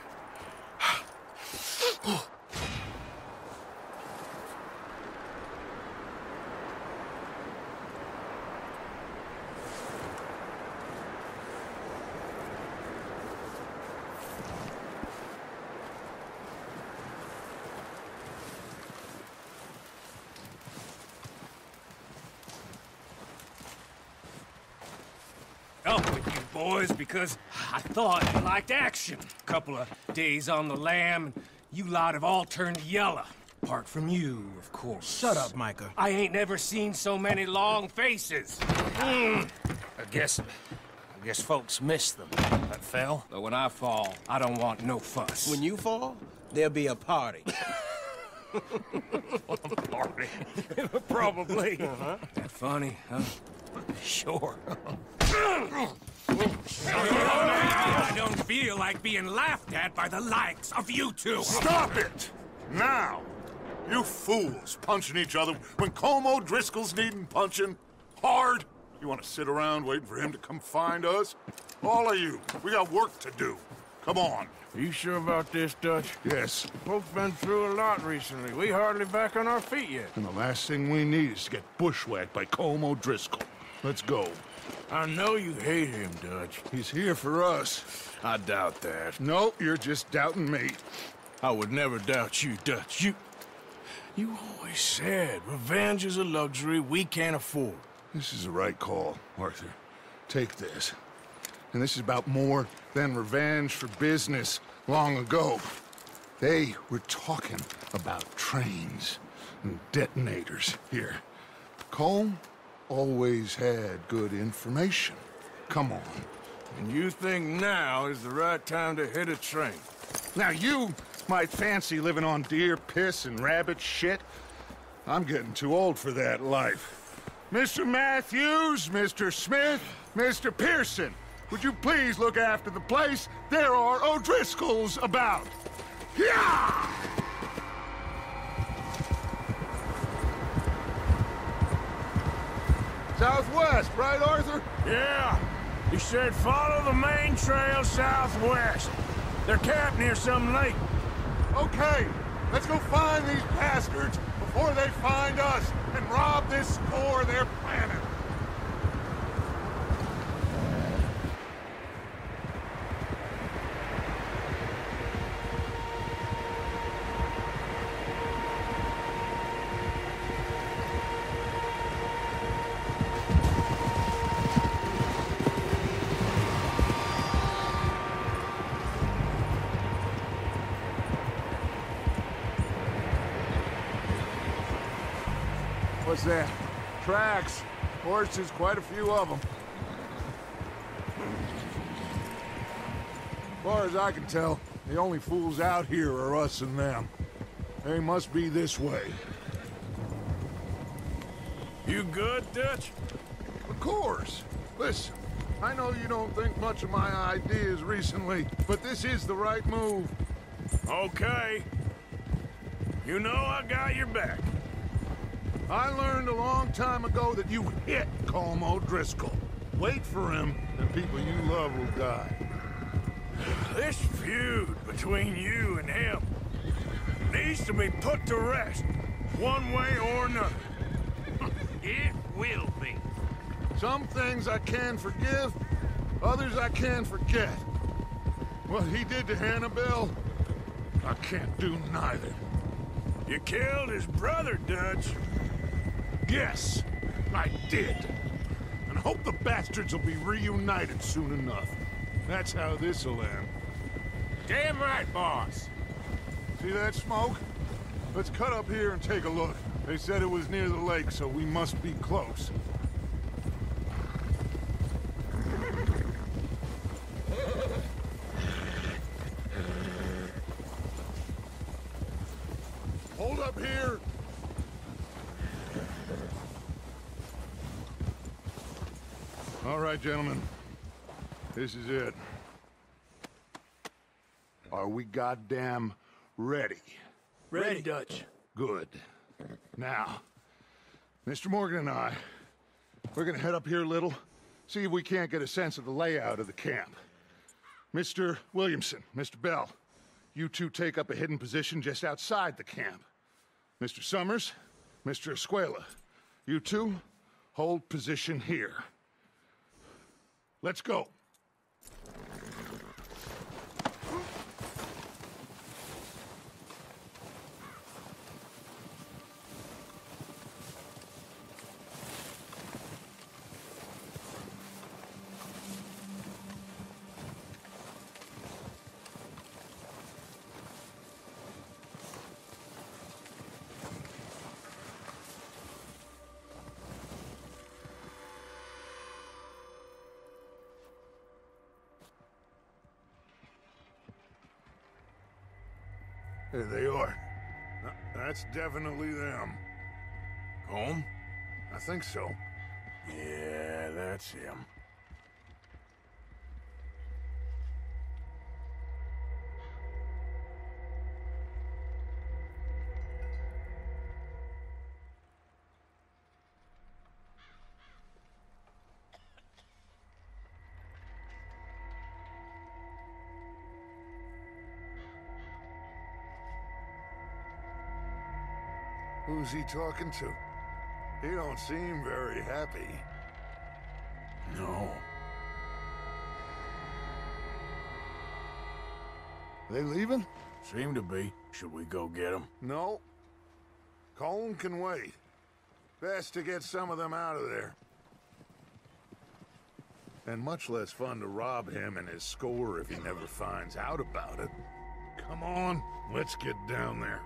Up with you boys because I thought you liked action. Couple of days on the lam, and you lot have all turned yellow. Apart from you, of course. Shut up, Micah. I ain't never seen so many long faces. I guess folks miss them. That fell. But when I fall, I don't want no fuss. When you fall, there'll be a party. Party? Probably. That funny, huh? Sure. I don't feel like being laughed at by the likes of you two. Stop it! Now! You fools punching each other when Colm O'Driscoll's needing punching. Hard! You want to sit around waiting for him to come find us? All of you, we got work to do. Come on. Are you sure about this, Dutch? Yes. Folks been through a lot recently. We hardly back on our feet yet. And the last thing we need is to get bushwhacked by Colm O'Driscoll. Let's go. I know you hate him, Dutch. He's here for us. I doubt that. No, you're just doubting me. I would never doubt you, Dutch. You always said revenge is a luxury we can't afford. This is the right call, Arthur. Take this. And this is about more than revenge for business long ago. They were talking about trains and detonators here. Colm always had good information. Come on. And you think now is the right time to hit a train? Now you might fancy living on deer piss and rabbit shit. I'm getting too old for that life. Mr. Matthews, Mr. Smith, Mr. Pearson, would you please look after the place? There are O'Driscolls about. Yeah! Southwest, right, Arthur? Yeah. He said follow the main trail southwest. They're camped near some lake. Okay, let's go find these bastards before they find us and rob this store they're planning. What's that? Tracks. Horses, quite a few of them. As far as I can tell, the only fools out here are us and them. They must be this way. You good, Dutch? Of course. Listen, I know you don't think much of my ideas recently, but this is the right move. Okay. You know I got your back. I learned a long time ago that you hit Colm O'Driscoll. Wait for him, and people you love will die. This feud between you and him needs to be put to rest, one way or another. It will be. Some things I can forgive, others I can forget. What he did to Annabelle, I can't do neither. You killed his brother, Dutch. Yes, I did. And I hope the bastards will be reunited soon enough. That's how this'll end. Damn right, boss. See that smoke? Let's cut up here and take a look. They said it was near the lake, so we must be close. Hold up here! All right, gentlemen. This is it. Are we goddamn ready? Ready, Dutch. Good. Now, Mr. Morgan and I, we're gonna head up here a little, see if we can't get a sense of the layout of the camp. Mr. Williamson, Mr. Bell, you two take up a hidden position just outside the camp. Mr. Summers, Mr. Escuela, you two hold position here. Let's go. There they are. That's definitely them. Home? I think so. Yeah, that's him. Who's he talking to? He don't seem very happy. No. They leaving? Seem to be. Should we go get them? No. Colm can wait. Best to get some of them out of there. And much less fun to rob him and his score if he never finds out about it. Come on, let's get down there.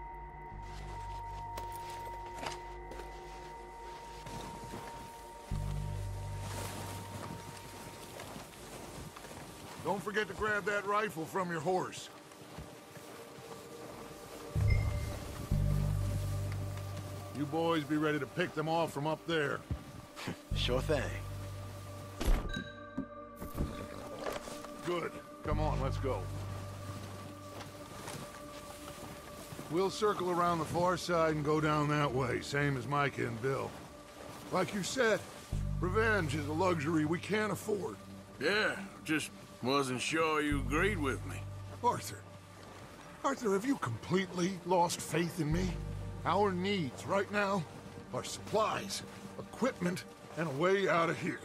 Don't forget to grab that rifle from your horse. You boys be ready to pick them off from up there. Sure thing. Good. Come on, let's go. We'll circle around the far side and go down that way, same as Micah and Bill. Like you said, revenge is a luxury we can't afford. Yeah, just wasn't sure you agreed with me. Arthur. Arthur, have you completely lost faith in me? Our needs right now are supplies, equipment, and a way out of here.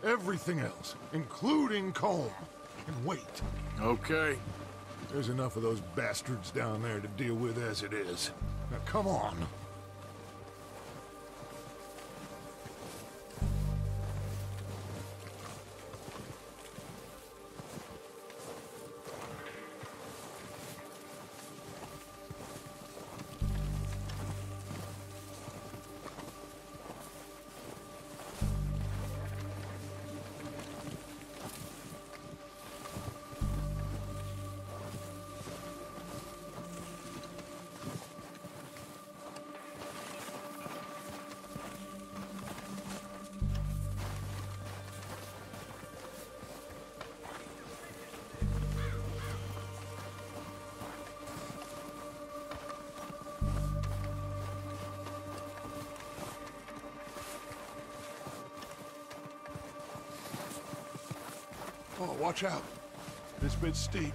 Everything else, including Colm, can wait. Okay. There's enough of those bastards down there to deal with as it is. Now come on. Oh, watch out. This bit's steep.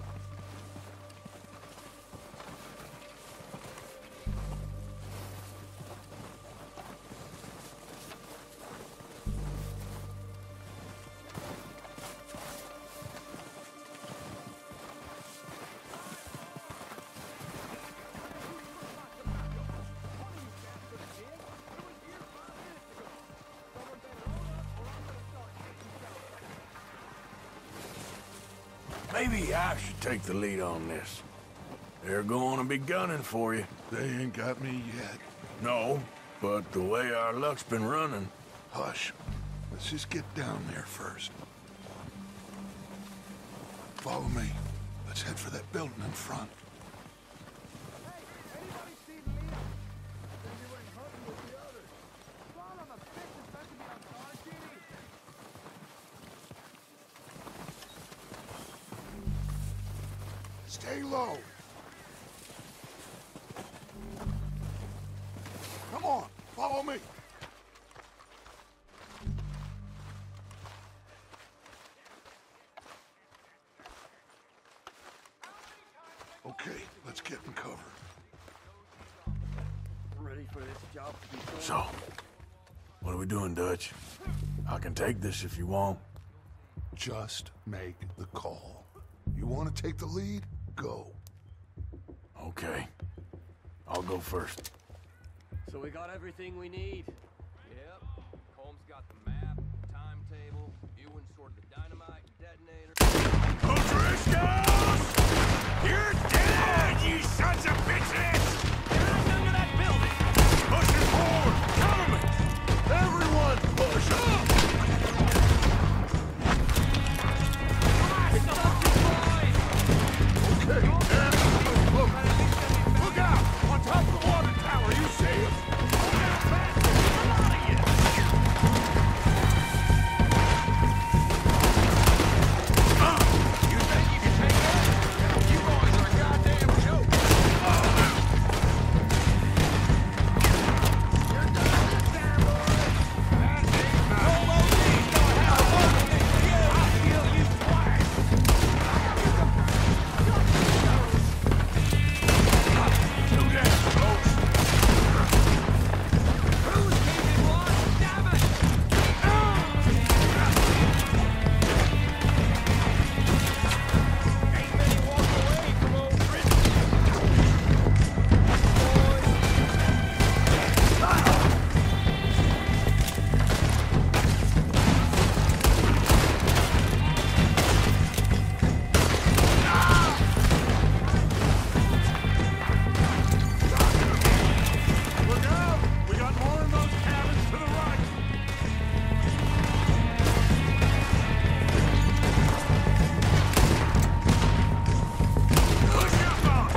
Maybe I should take the lead on this. They're going to be gunning for you. They ain't got me yet. No, but the way our luck's been running... Hush. Let's just get down there first. Follow me. Let's head for that building in front. Hey, anybody see Leon? Lay low. Come on, follow me. Okay, let's get in cover. I'm ready for this job to be done. So, what are we doing, Dutch? I can take this if you want. Just make the call. You want to take the lead? Go. Okay. I'll go first. So we got everything we need. Yep. Holmes got the map, timetable, Ewan sorted the dynamite and detonator. O'Driscolls! You're dead, you sons of bitches! Get out under that building! Pushing forward! Cover me! Everyone, push up! Okay, Look out! On top of the water tower, you see him? You think you can take that? You boys are a goddamn joke! You're done this time, boys! That's it, man! No more things gonna happen! I'll kill you twice! Do that, folks! Who's keeping watch? Damn it! Ain't many walk away from old Britain. Look out! We got more in those cabins to the right. Push up on!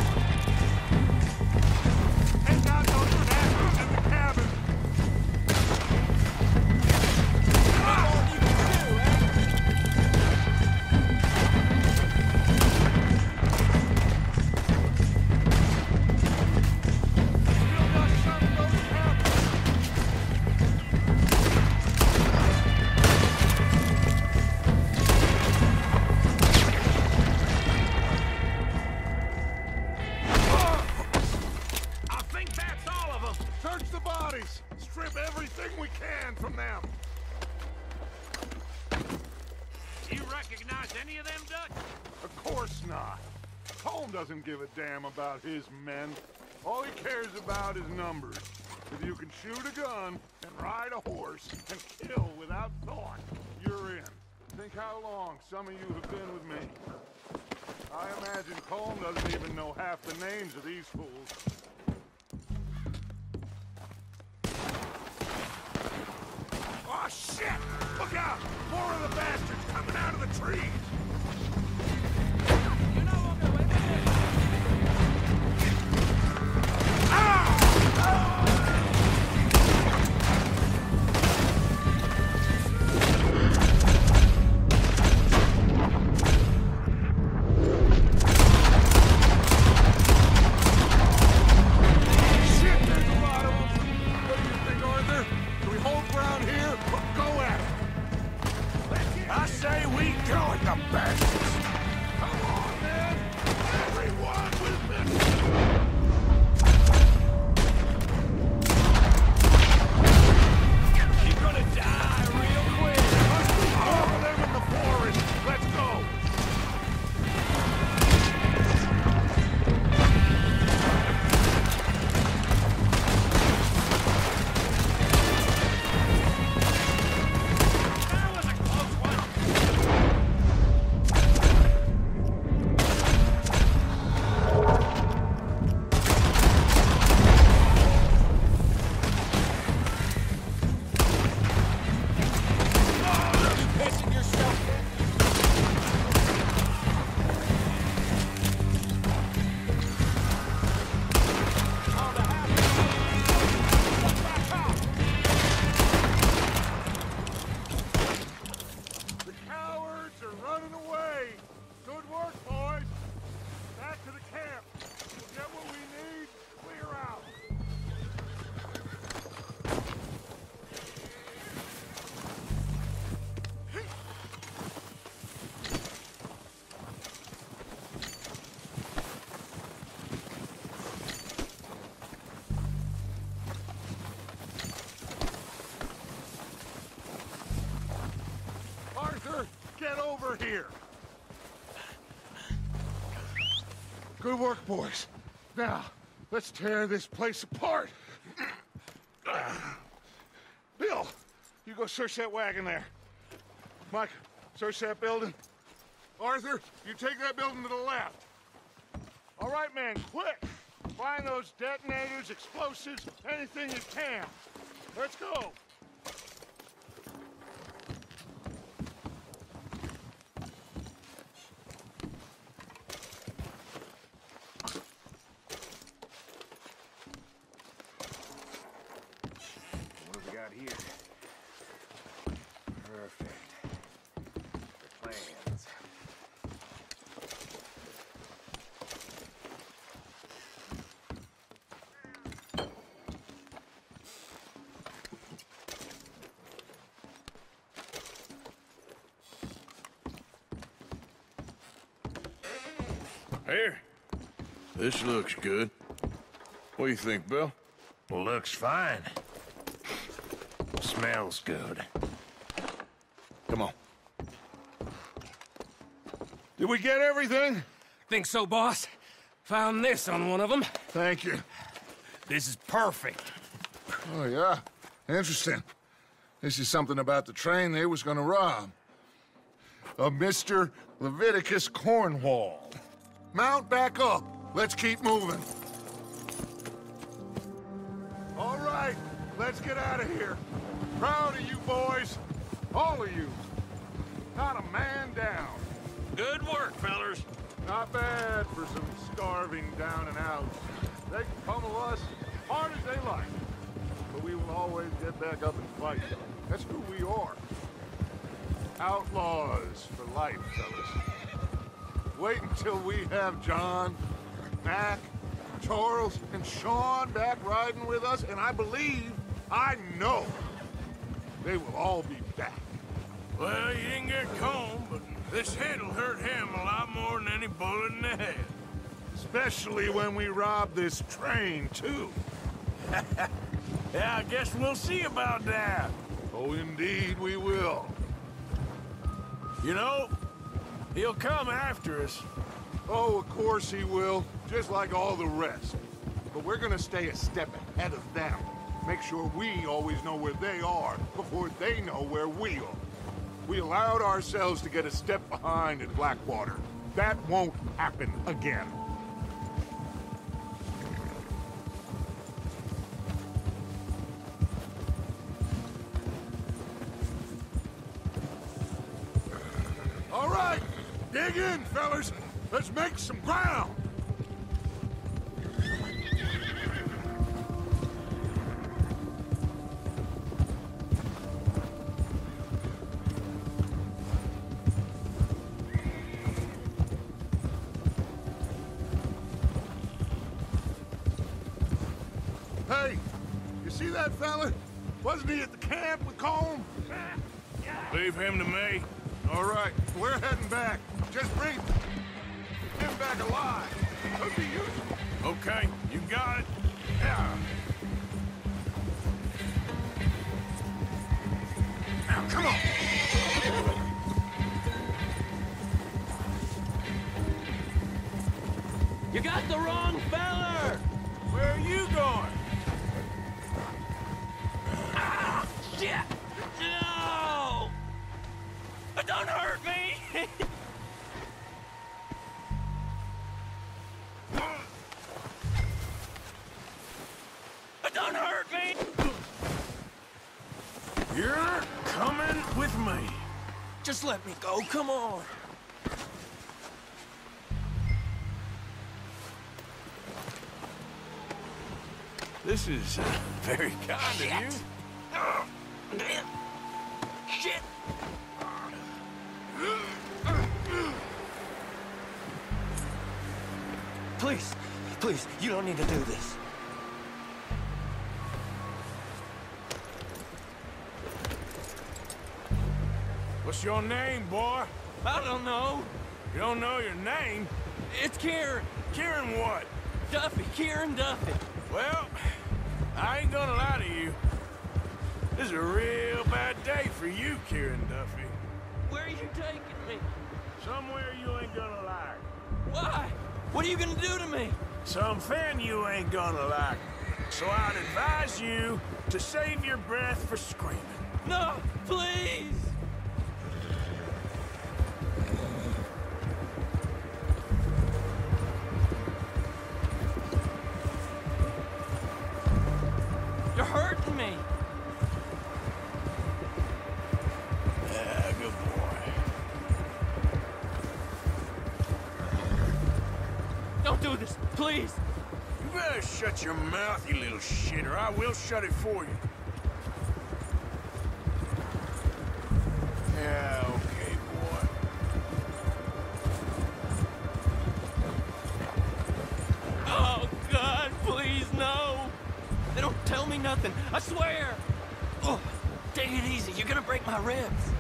Take out those bastards in the cabin. That's all you can do, eh? Still got some of those cabins. I think that's all of them. search the bodies. Strip everything we can from them. You recognize any of them, Dutch? Of course not. Holmes doesn't give a damn about his men. All he cares about is numbers. If you can shoot a gun and ride a horse and kill without thought, you're in. Think how long some of you have been with me. I imagine Holmes doesn't even know half the names of these fools. Oh, shit! Look out! More of the bastards coming out of the trees! Shit, there's a lot of them! What do you think, Arthur? Do we hold ground here or go at it? I say we go at the Good work, boys. Now, let's tear this place apart. Bill, you go search that wagon there. Mike, search that building. Arthur, you take that building to the left. All right, man, quick. Find those detonators, explosives, anything you can. Let's go. What have we got here? Perfect. The plans. Here. This looks good. What do you think, Bill? Looks fine. Smells good. Come on. Did we get everything? Think so, boss. Found this on one of them. Thank you. This is perfect. Oh, yeah? Interesting. This is something about the train they was gonna rob. A Mr. Leviticus Cornwall. Mount back up. Let's keep moving. All right, let's get out of here. Proud of you boys. All of you. Not a man down. Good work, fellers. Not bad for some starving down and out. They can pummel us as hard as they like. But we will always get back up and fight. That's who we are. Outlaws for life, fellas. Wait until we have John, Mac, Charles, and Sean back riding with us, and I know, they will all be back. Well, you didn't get Combe, but this hit'll hurt him a lot more than any bullet in the head. Especially when we rob this train, too. Yeah, I guess we'll see about that. Oh, indeed we will. You know, he'll come after us. Oh, of course he will, just like all the rest. But we're gonna stay a step ahead of them. Make sure we always know where they are before they know where we are. We allowed ourselves to get a step behind in Blackwater. That won't happen again. All right, dig in, fellas. Let's make some ground. Hey, you see that fella? Wasn't he at the camp with Combe? Leave him to me. All right, we're heading back. Just bring him back alive. Could be useful. Okay, you got it. Yeah. Now, come on. You got the wrong feller! Where are you going? Ah, shit! No! Don't hurt me! Don't hurt me! You're coming with me. Just let me go, come on. This is very kind of you. Shit! Please, please, you don't need to do this. What's your name, boy? I don't know. You don't know your name? It's Kieran. Kieran what? Duffy, Kieran Duffy. Well, I ain't gonna lie to you. This is a real bad day for you, Kieran Duffy. Where are you taking me? Somewhere you ain't gonna like. Why? What are you gonna do to me? Something you ain't gonna like. So I'd advise you to save your breath for screaming. No, please! You're hurting me. Yeah, good boy. Don't do this, please. You better shut your mouth, you little shit, or I will shut it for you. Yeah, okay, boy. Oh, God, please, no. They don't tell me nothing, I swear. Oh, take it easy, you're gonna break my ribs.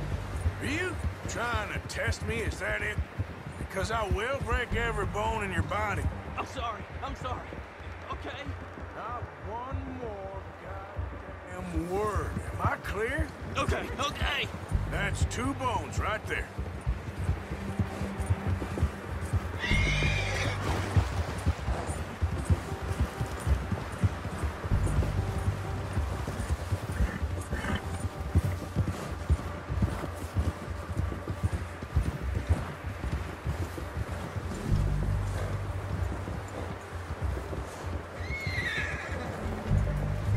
Are you trying to test me? Is that it? Because I will break every bone in your body. I'm sorry, okay? Not one more goddamn word. Am I clear? Okay. That's 2 bones right there.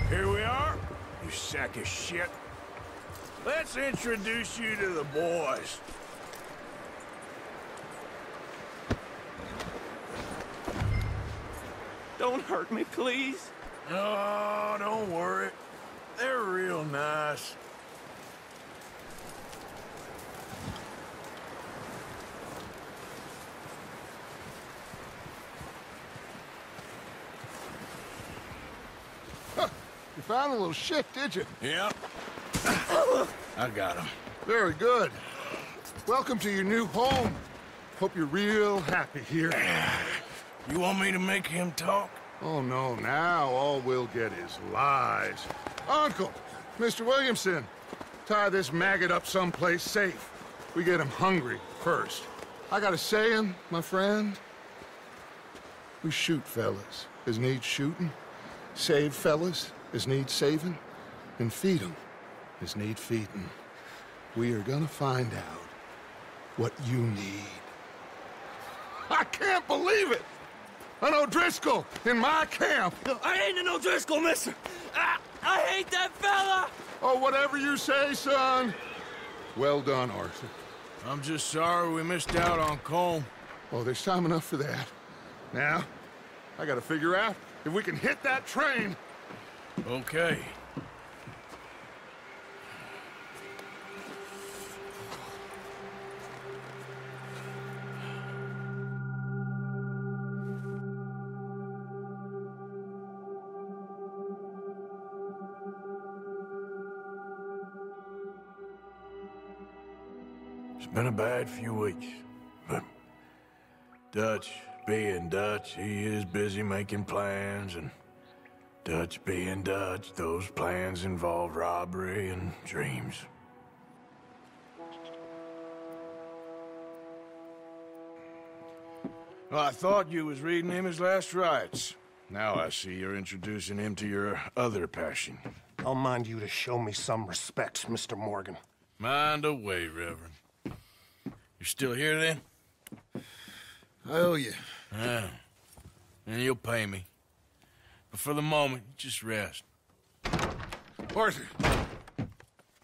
Here we are, you sack of shit. Let's introduce you to the boys. Don't hurt me, please. Oh, don't worry. They're real nice. Huh, you found a little shit, did you? Yep. I got him. Very good. Welcome to your new home. Hope you're real happy here. You want me to make him talk? Oh, no, now all we'll get is lies. Uncle, Mr. Williamson, tie this maggot up someplace safe. We get him hungry first. I got a saying, my friend. We shoot fellas as need shooting, save fellas as need saving, and feed 'em as need feeding. We are gonna find out what you need. I can't believe it! An O'Driscoll in my camp! I ain't an O'Driscoll, mister! I hate that fella! Oh, whatever you say, son. Well done, Arthur. I'm just sorry we missed out on Colm. Oh, there's time enough for that. Now, I gotta figure out if we can hit that train. Okay. It's been a bad few weeks, but Dutch being Dutch, he is busy making plans, and Dutch being Dutch, those plans involve robbery and dreams. Well, I thought you was reading him his last rites. Now I see you're introducing him to your other passion. I'll mind you to show me some respect, Mr. Morgan. Mind away, Reverend. You still here, then? I owe you. Yeah. And you'll pay me. But for the moment, just rest. Arthur,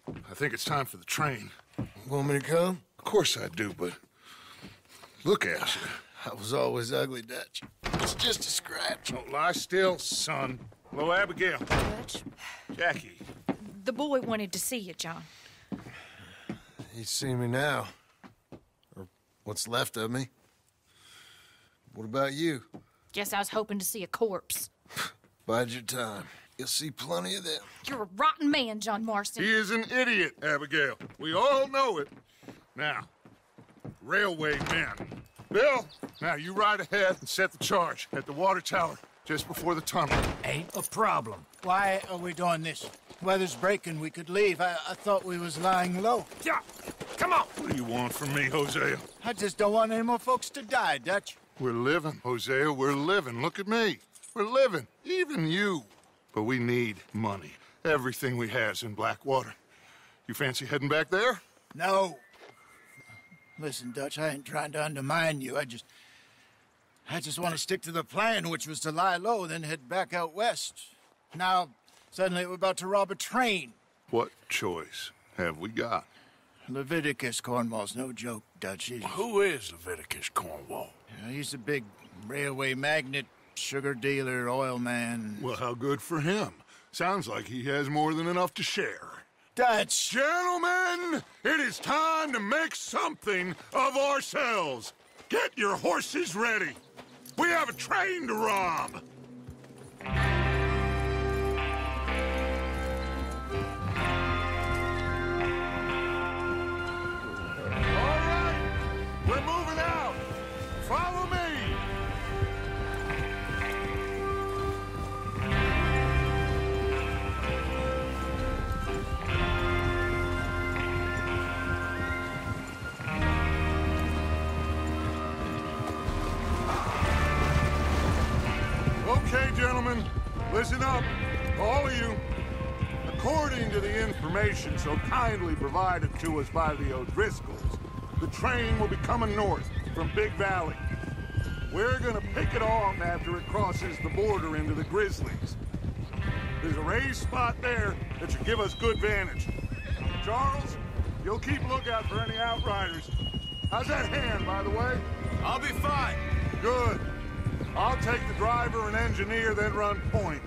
I think it's time for the train. Want me to come? Of course I do, but look at you. I was always ugly, Dutch. It's just a scratch. Don't lie still, son. Hello, Abigail. Dutch, Jackie. the boy wanted to see you, John. He's seen me now. Or what's left of me. What about you? Guess I was hoping to see a corpse. Bide your time. You'll see plenty of them. You're a rotten man, John Marston. He is an idiot, Abigail. We all know it. Now, railway men. Bill, now you ride ahead and set the charge at the water tower just before the tunnel. Ain't a problem. Why are we doing this? Weather's breaking, we could leave. I thought we was lying low. Yeah, come on. What do you want from me, Hosea? I just don't want any more folks to die, Dutch. We're living, Hosea, we're living. Look at me. We're living, even you. But we need money. Everything we has in Blackwater. You fancy heading back there? No. Listen, Dutch, I ain't trying to undermine you. I just want to stick to the plan, which was to lie low, then head back out west. Now, suddenly we're about to rob a train. What choice have we got? Leviticus Cornwall's no joke, Dutch. Who is Leviticus Cornwall? He's a big railway magnate, sugar dealer, oil man. Well, how good for him. Sounds like he has more than enough to share. Dutch! Gentlemen, it is time to make something of ourselves. Get your horses ready. We have a train to rob. All right, we're moving out. Follow me. Okay, gentlemen, listen up, all of you. According to the information so kindly provided to us by the O'Driscolls, the train will be coming north from Big Valley. We're gonna pick it off after it crosses the border into the Grizzlies. There's a raised spot there that should give us good vantage. Charles, you'll keep lookout for any outriders. How's that hand, by the way? I'll be fine. Good. I'll take the driver and engineer, then run point.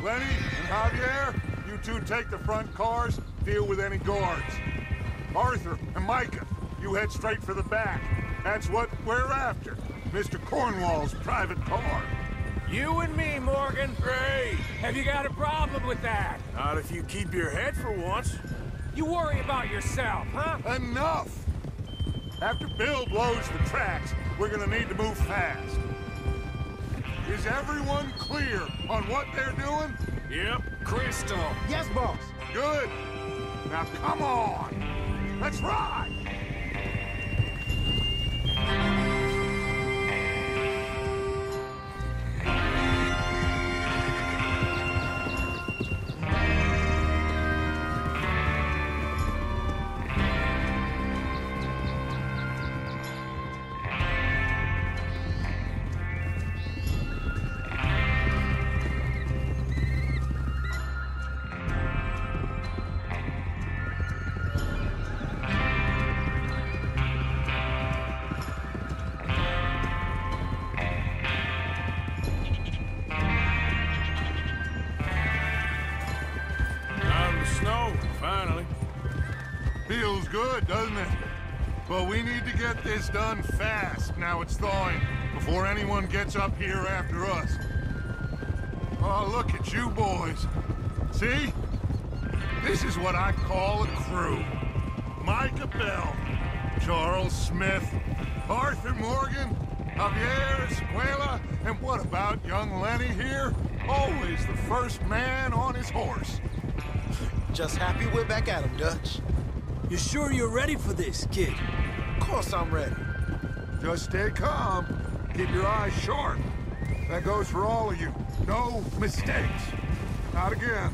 Lenny and Javier, you two take the front cars, deal with any guards. Arthur and Micah, you head straight for the back. That's what we're after. Mr. Cornwall's private car. You and me, Morgan. Great. Have you got a problem with that? Not if you keep your head for once. You worry about yourself, huh? Enough! After Bill blows the tracks, we're gonna need to move fast. Is everyone clear on what they're doing? Yep. Crystal. Yes, boss. Good. Now come on. Let's ride. Feels good, doesn't it? But we need to get this done fast, now it's thawing, before anyone gets up here after us. Oh, look at you boys. See? This is what I call a crew. Micah Bell, Charles Smith, Arthur Morgan, Javier Escuela, and what about young Lenny here? Always the first man on his horse. Just happy we're back at him, Dutch. You sure you're ready for this, kid? Of course I'm ready. Just stay calm. Keep your eyes sharp. That goes for all of you. No mistakes. Not again.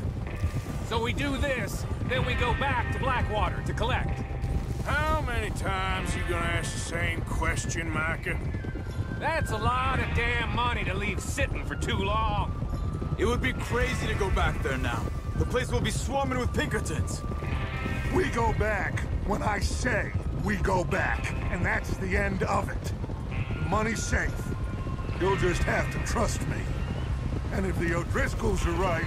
So we do this, then we go back to Blackwater to collect. How many times you gonna ask the same question, Micah? That's a lot of damn money to leave sitting for too long. It would be crazy to go back there now. The place will be swarming with Pinkertons. We go back when I say we go back, and that's the end of it. The money's safe. You'll just have to trust me. And if the O'Driscolls are right,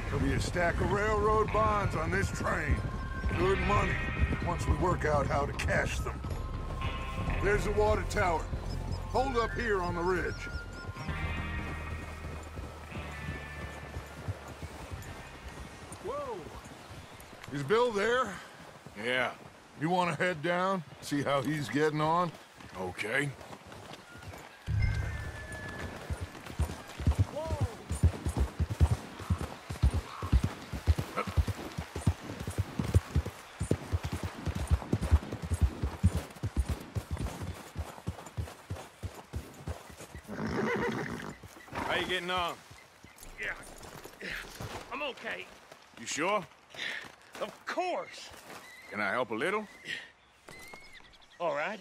there'll be a stack of railroad bonds on this train. Good money, once we work out how to cash them. There's the water tower. Hold up here on the ridge. Whoa! Is Bill there? Yeah. You want to head down, see how he's getting on? Okay. you getting on? Yeah. I'm okay. You sure? Of course. Can I help a little? All right.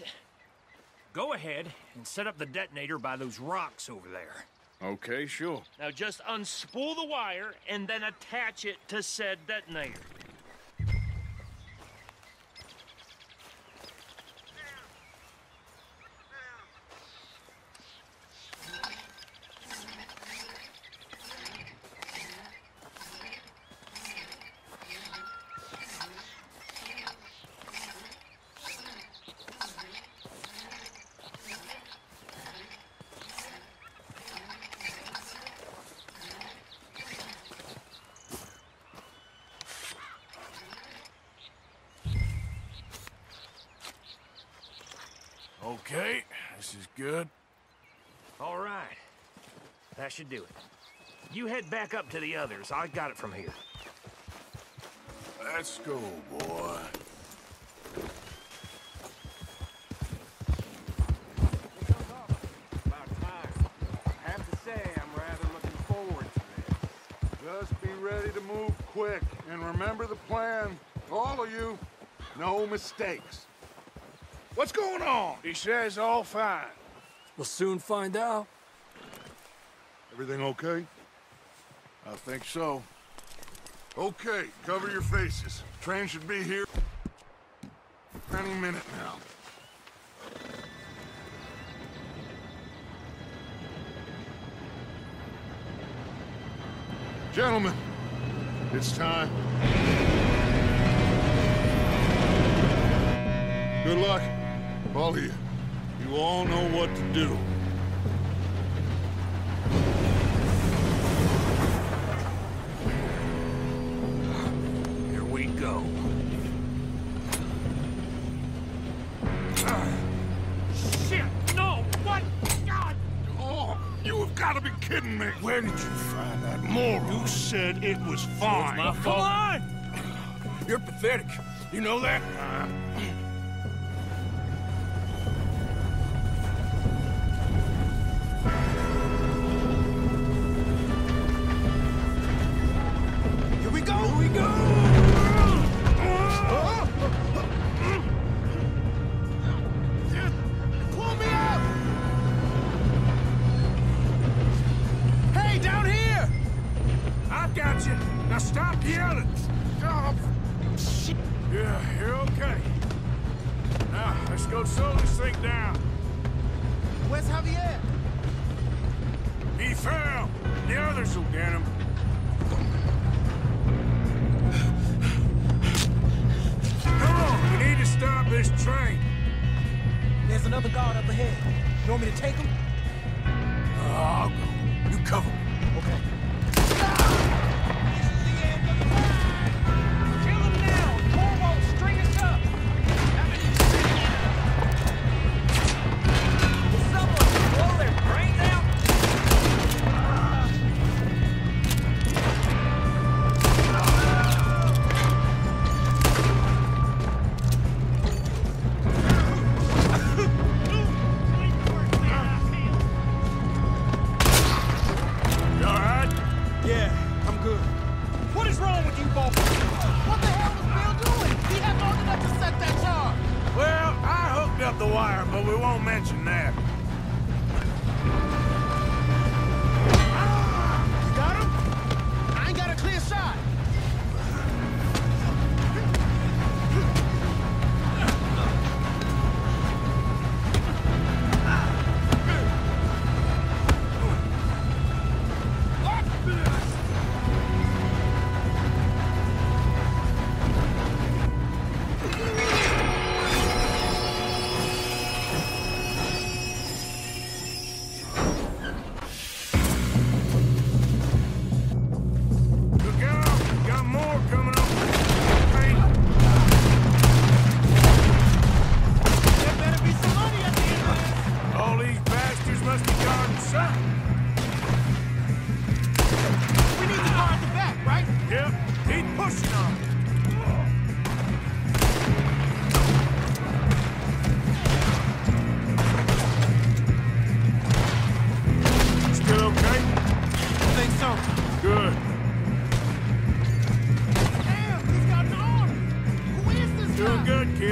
Go ahead and set up the detonator by those rocks over there. Okay, sure. Now just unspool the wire and then attach it to said detonator. Okay, this is good. All right. That should do it. You head back up to the others. I got it from here. Let's go, boy. About time. I have to say, I'm rather looking forward to this. Just be ready to move quick, and remember the plan. All of you, no mistakes. What's going on? He says all fine. We'll soon find out. Everything okay? I think so. Okay, cover your faces. Train should be here any minute now. Gentlemen, it's time. Good luck, all of you. You all know what to do. Here we go. Shit! No! What? God! Oh, you have got to be kidding me! Where did you find that moron? You said it was fine. It's my fault. Come on! You're pathetic. You know that? Here we go! Here we go! Pull me up! Hey, down here! I've got you. Now stop yelling. Stop. Yeah, you're okay. Now, let's go slow this thing down. Where's Javier? He fell. The others will get him. Come on, we need to stop this train. There's another guard up ahead. You want me to take him? I'll go. You cover me. Okay. Kill him now! Corvo, string us up! Will someone blow their brains out?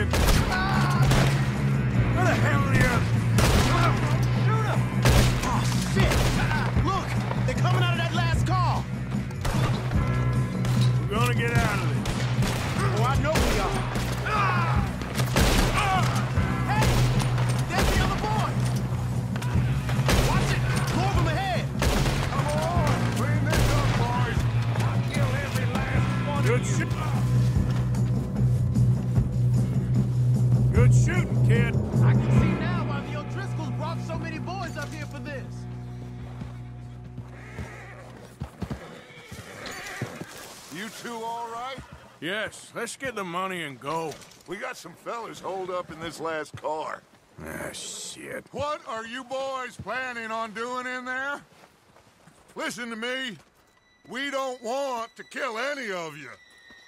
kid. Where the hell are you? Shoot him! Oh, shit! Look! They're coming out of that last car! We're gonna get out of this. Oh, I know we are. Hey! There's the other boy! Watch it! More of them ahead! Come on! Clean this up, boys! I'll kill every last one of you. Good shooting, kid. I can see now why the O'Driscolls brought so many boys up here for this. You two all right? Yes, let's get the money and go. We got some fellas holed up in this last car. Ah, shit. What are you boys planning on doing in there? Listen to me. We don't want to kill any of you.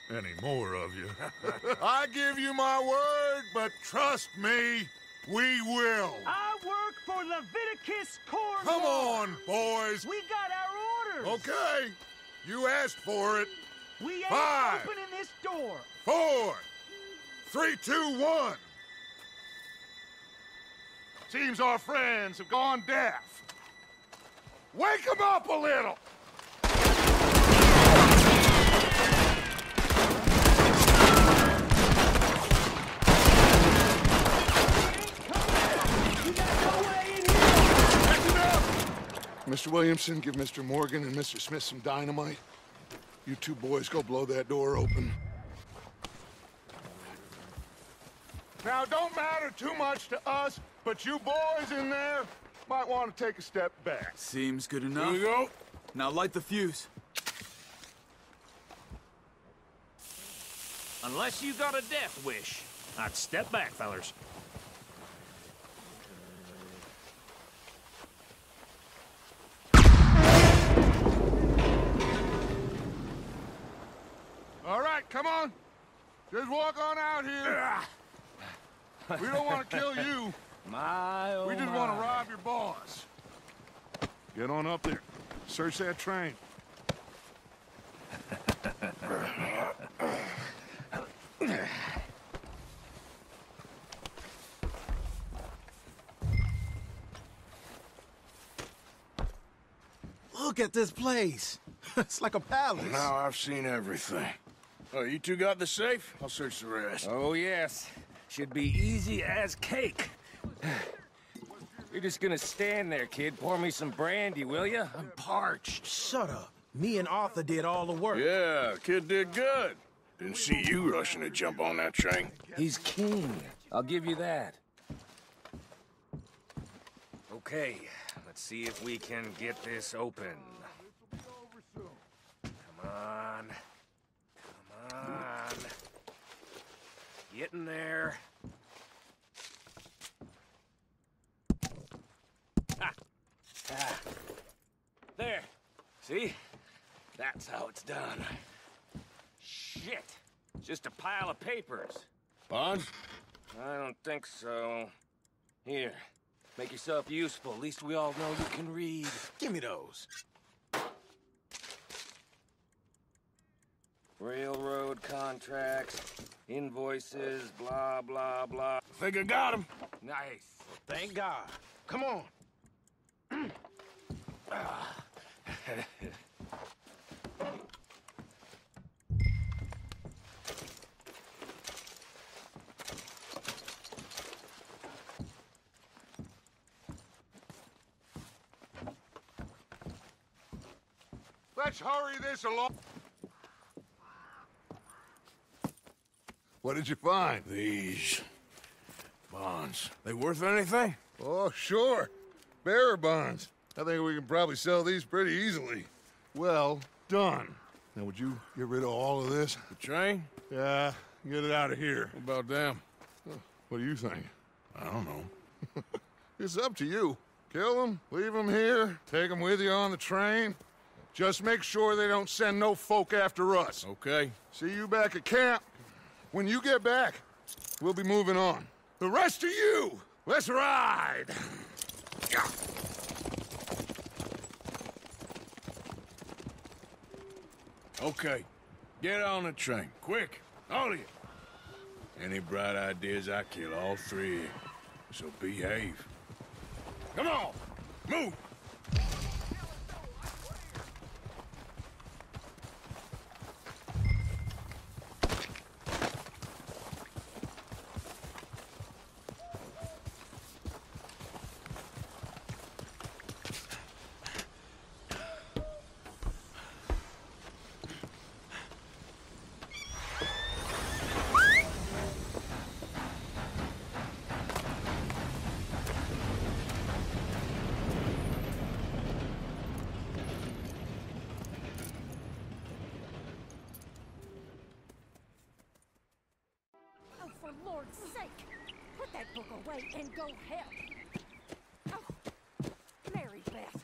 Any more of you. I give you my word, but trust me, we will. I work for Leviticus Corps. Come on, boys. We got our orders. Okay. You asked for it. We ain't 5, opening this door. 4, 3, 2, 1. Seems our friends have gone deaf. Wake them up a little. Mr. Williamson, give Mr. Morgan and Mr. Smith some dynamite. You two boys go blow that door open. Now, don't matter too much to us, but you boys in there might want to take a step back. Seems good enough. Here we go. Now light the fuse. Unless you got a death wish, I'd step back, fellers. All right, come on. Just walk on out here. We don't want to kill you. We just want to rob your boss. Get on up there. Search that train. Look at this place. It's like a palace. Now I've seen everything. Oh, you two got the safe? I'll search the rest. Oh, yes. Should be easy as cake. You're just gonna stand there, kid. Pour me some brandy, will you? I'm parched. Shut up. Me and Arthur did all the work. Yeah, kid did good. Didn't see you rushing to jump on that train. He's king. I'll give you that. Okay, let's see if we can get this open. Come on. Come on. Get in there. Ah. Ah. There. See? That's how it's done. Shit. Just a pile of papers. Bonds? I don't think so. Here. Make yourself useful. At least we all know you can read. Give me those. Railroad contracts, invoices, blah, blah, blah. Think I got him. Nice. Thank God. Come on. Let's hurry this along. What did you find? These bonds. They worth anything? Oh, sure. Bearer bonds. I think we can probably sell these pretty easily. Well done. Now, would you get rid of all of this? The train? Yeah, get it out of here. What about them? What do you think? I don't know. It's up to you. Kill them, leave them here, take them with you on the train. Just make sure they don't send no folk after us. Okay. See you back at camp. When you get back, we'll be moving on. The rest of you, let's ride! Okay. Get on the train. Quick. All of you. Any bright ideas, I kill all three. So behave. Come on! Move! For Lord's sake, put that book away and go help. Oh, Mary Beth.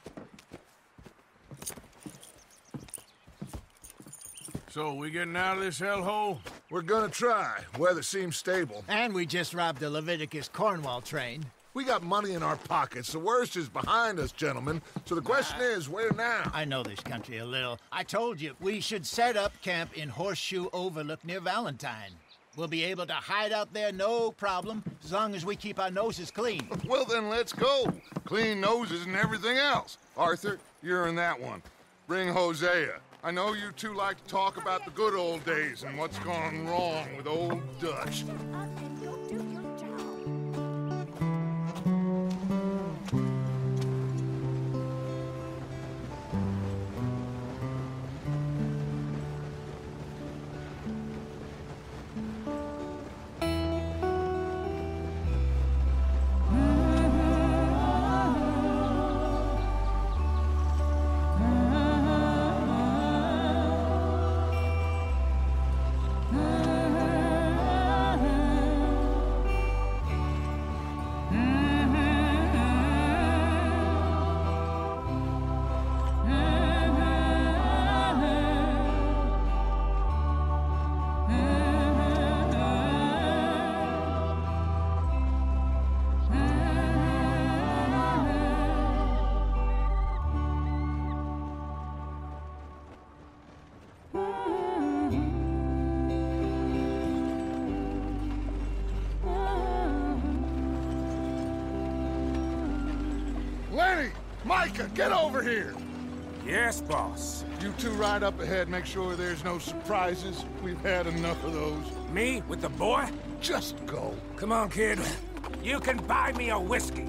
So, we getting out of this hellhole? We're gonna try. Weather seems stable. And we just robbed the Leviticus Cornwall train. We got money in our pockets. The worst is behind us, gentlemen. So the question is, where now? I know this country a little. I told you, we should set up camp in Horseshoe Overlook near Valentine. We'll be able to hide out there, no problem, as long as we keep our noses clean. Well, then let's go. Clean noses and everything else. Arthur, you're in that one. Bring Hosea. I know you two like to talk about the good old days and what's gone wrong with old Dutch. Micah, get over here! Yes, boss. You two ride up ahead, make sure there's no surprises. We've had enough of those. Me? With the boy? Just go. Come on, kid. You can buy me a whiskey.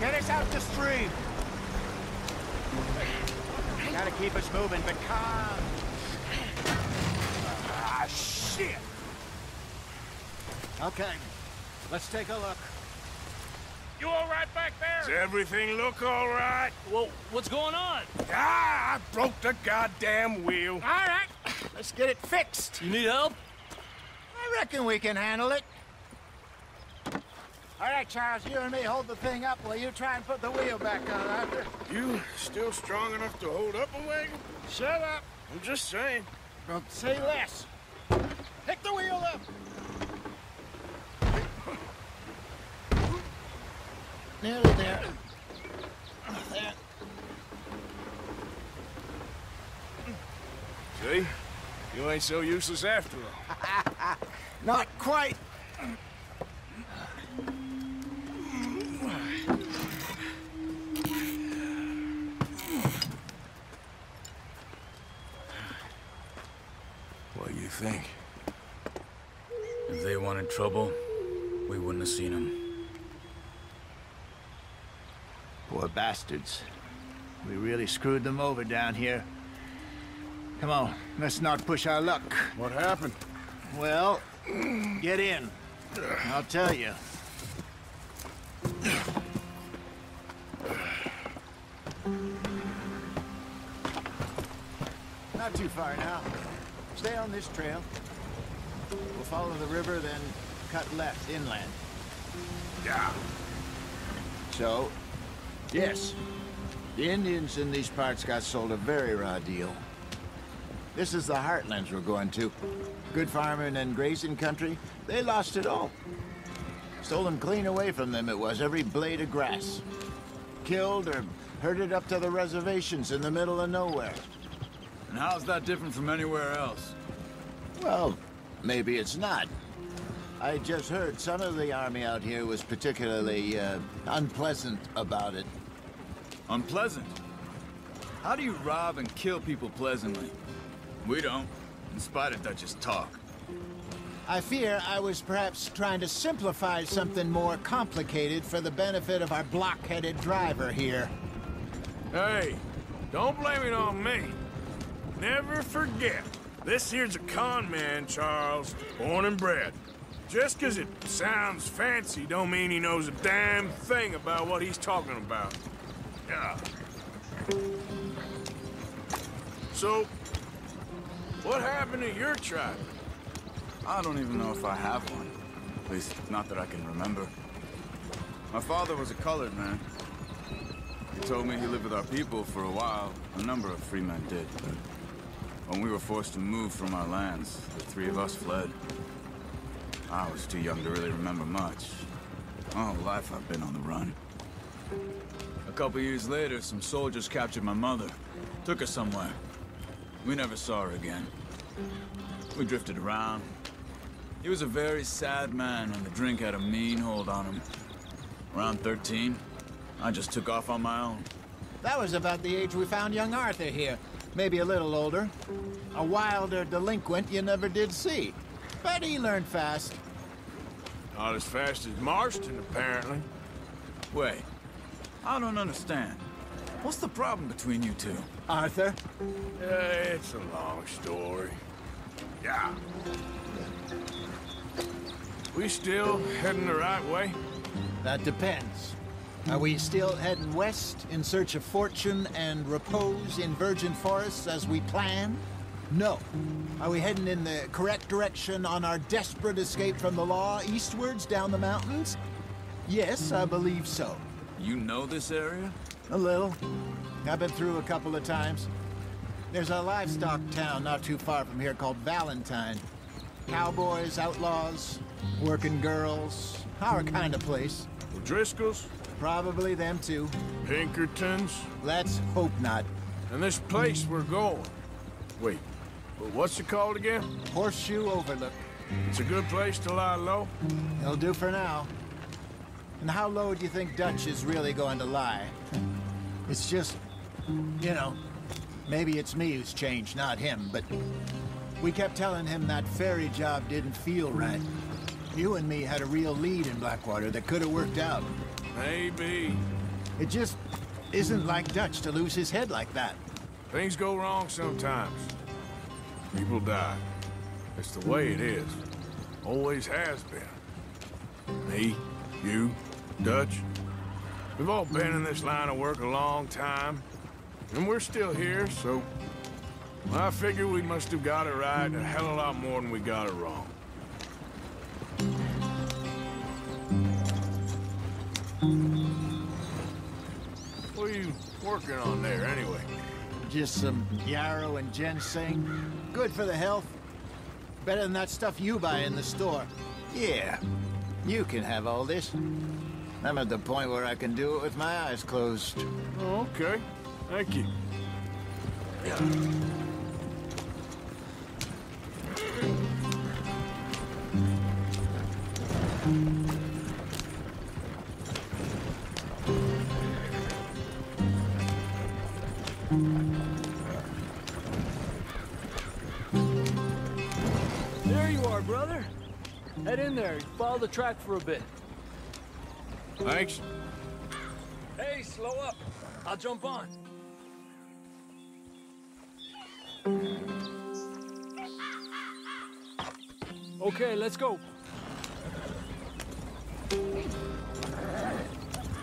Get us out the stream. Gotta keep us moving, but calm. Ah, shit! Okay, let's take a look. You all right back there? Does everything look all right? Well, what's going on? Ah, I broke the goddamn wheel. All right, let's get it fixed. You need help? I reckon we can handle it. All right, Charles, you and me hold the thing up while you try and put the wheel back on, Arthur. You still strong enough to hold up a wagon? Shut up. I'm just saying. Don't say less. Pick the wheel up. Nearly there. There. See? You ain't so useless after all. Not quite. What do you think? If they wanted trouble, we wouldn't have seen them. Poor bastards. We really screwed them over down here. Come on, let's not push our luck. What happened? Well, get in. I'll tell you. Not too far now. Stay on this trail. We'll follow the river, then cut left inland. Yeah. So, yes, the Indians in these parts got sold a very raw deal. This is the heartlands we're going to. Good farming and grazing country, they lost it all. Stolen clean away from them it was, every blade of grass. Killed or herded up to the reservations in the middle of nowhere. And how's that different from anywhere else? Well, maybe it's not. I just heard some of the army out here was particularly, unpleasant about it. Unpleasant? How do you rob and kill people pleasantly? We don't, in spite of Dutch's talk. I fear I was perhaps trying to simplify something more complicated for the benefit of our block-headed driver here. Hey, don't blame it on me. Never forget, this here's a con man, Charles, born and bred. Just 'cause it sounds fancy don't mean he knows a damn thing about what he's talking about. Yeah. So, what happened to your tribe? I don't even know if I have one. At least, not that I can remember. My father was a colored man. He told me he lived with our people for a while. A number of free men did, but when we were forced to move from our lands, the three of us fled. I was too young to really remember much. My whole life I've been on the run. A couple years later, some soldiers captured my mother. Took her somewhere. We never saw her again. We drifted around. He was a very sad man, and the drink had a mean hold on him. Around 13, I just took off on my own. That was about the age we found young Arthur here. Maybe a little older. A wilder delinquent you never did see. But he learned fast. Not as fast as Marston, apparently. Wait, I don't understand. What's the problem between you two? Arthur? It's a long story. Yeah. We still heading the right way? That depends. Are we still heading west in search of fortune and repose in virgin forests as we planned? No. Are we heading in the correct direction on our desperate escape from the law eastwards down the mountains? Yes, I believe so. You know this area? A little. I've been through a couple of times. There's a livestock town not too far from here called Valentine. Cowboys, outlaws, working girls, our kind of place. O'Driscolls? Probably them too. Pinkertons? Let's hope not. And this place we're going. Wait, but what's it called again? Horseshoe Overlook. It's a good place to lie low? It'll do for now. And how low do you think Dutch is really going to lie? It's just, you know, maybe it's me who's changed, not him, but we kept telling him that ferry job didn't feel right. You and me had a real lead in Blackwater that could have worked out. Maybe. It just isn't like Dutch to lose his head like that. Things go wrong sometimes. People die. It's the way it is. Always has been. Me, you, Dutch. We've all been in this line of work a long time. And we're still here, so I figure we must have got it right a hell of a lot more than we got it wrong. What are you working on there, anyway? Just some yarrow and ginseng. Good for the health. Better than that stuff you buy in the store. Yeah, you can have all this. I'm at the point where I can do it with my eyes closed. Oh, okay. Thank you. There you are, brother. Head in there. Follow the track for a bit. Thanks. Hey, slow up. I'll jump on. Okay, let's go.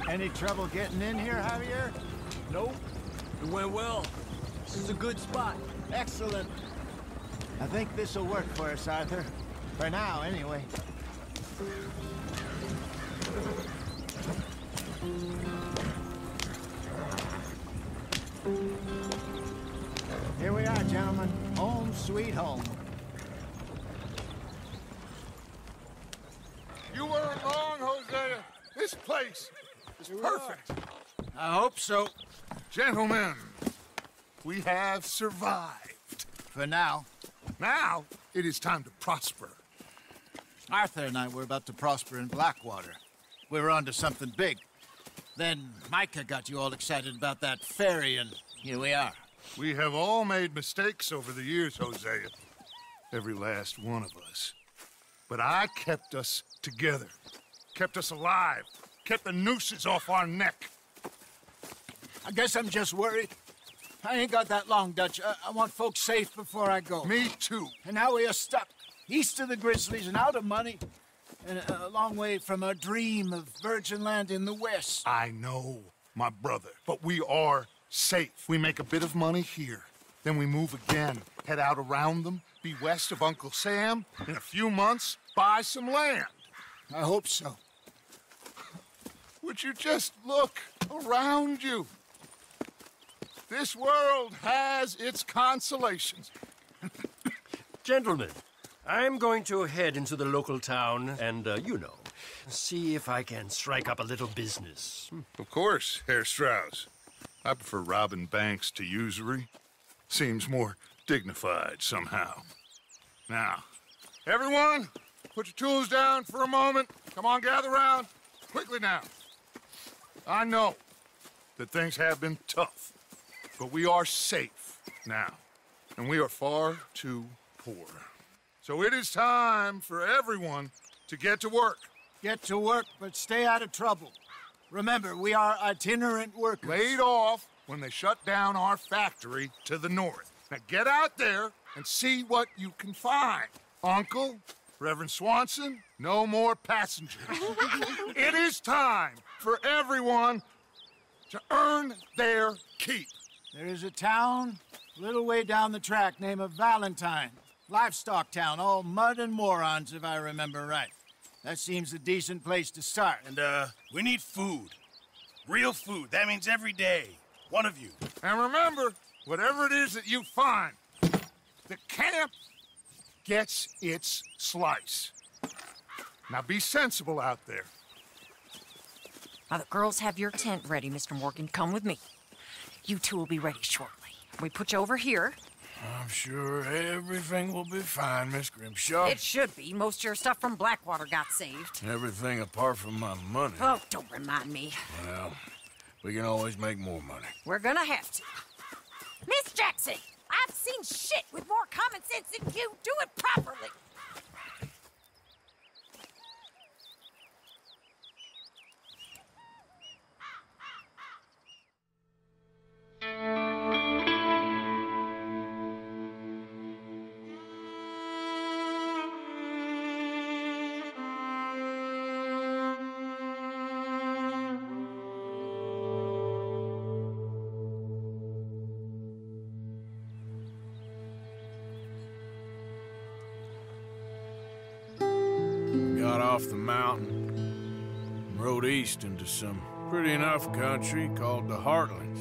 Any trouble getting in here, Javier? Nope. It went well. This is a good spot. Excellent. I think this'll work for us, Arthur. For now, anyway. Here we are, gentlemen. Home sweet home. You weren't wrong, Hosea. This place is perfect. I hope so. Gentlemen, we have survived. For now. Now, it is time to prosper. Arthur and I were about to prosper in Blackwater. We were onto something big. Then Micah got you all excited about that ferry, and here we are. We have all made mistakes over the years, Hosea. Every last one of us. But I kept us together. Kept us alive. Kept the nooses off our neck. I guess I'm just worried. I ain't got that long, Dutch. I want folks safe before I go. Me too. And now we are stuck. East of the Grizzlies and out of money. And a long way from our dream of virgin land in the west. I know, my brother. But we are safe. We make a bit of money here. Then we move again. Head out around them. Be west of Uncle Sam. In a few months, buy some land. I hope so. Would you just look around you? This world has its consolations. Gentlemen, I'm going to head into the local town and, see if I can strike up a little business. Of course, Herr Strauss. I prefer robbing banks to usury. Seems more dignified somehow. Now, everyone, put your tools down for a moment. Come on, gather round. Quickly now. I know that things have been tough, but we are safe now, and we are far too poor. So it is time for everyone to get to work. Get to work, but stay out of trouble. Remember, we are itinerant workers. Laid off when they shut down our factory to the north. Now get out there and see what you can find. Uncle, Reverend Swanson, no more passengers. It is time for everyone to earn their keep. There is a town a little way down the track named Valentine. Livestock town, all mud and morons, if I remember right. That seems a decent place to start. And, we need food. Real food. That means every day. One of you. And remember, whatever it is that you find, the camp gets its slice. Now be sensible out there. Now the girls have your tent ready, Mr. Morgan. Come with me. You two will be ready shortly. We put you over here. I'm sure everything will be fine, Miss Grimshaw. It should be. Most of your stuff from Blackwater got saved. Everything apart from my money. Oh, don't remind me. Well, we can always make more money. We're gonna have to. Miss Jackson, I've seen shit with more common sense than you. Do it properly. Got off the mountain and rode east into some pretty enough country called the Heartlands.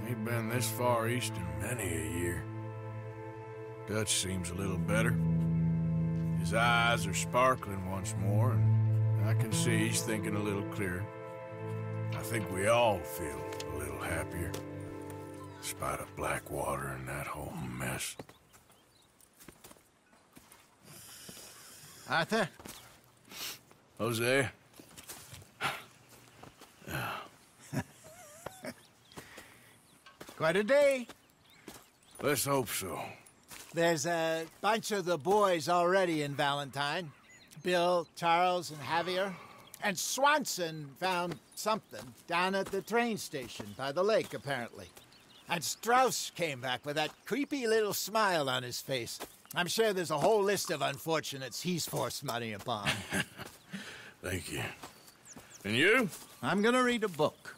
Ain't been this far east in many a year. Dutch seems a little better. His eyes are sparkling once more, and I can see he's thinking a little clearer. I think we all feel a little happier, in spite of Blackwater and that whole mess. Arthur? Jose? Quite a day. Let's hope so. There's a bunch of the boys already in Valentine. Bill, Charles, and Javier. And Swanson found something down at the train station by the lake, apparently. And Strauss came back with that creepy little smile on his face. I'm sure there's a whole list of unfortunates he's forced money upon. Thank you. And you? I'm gonna read a book.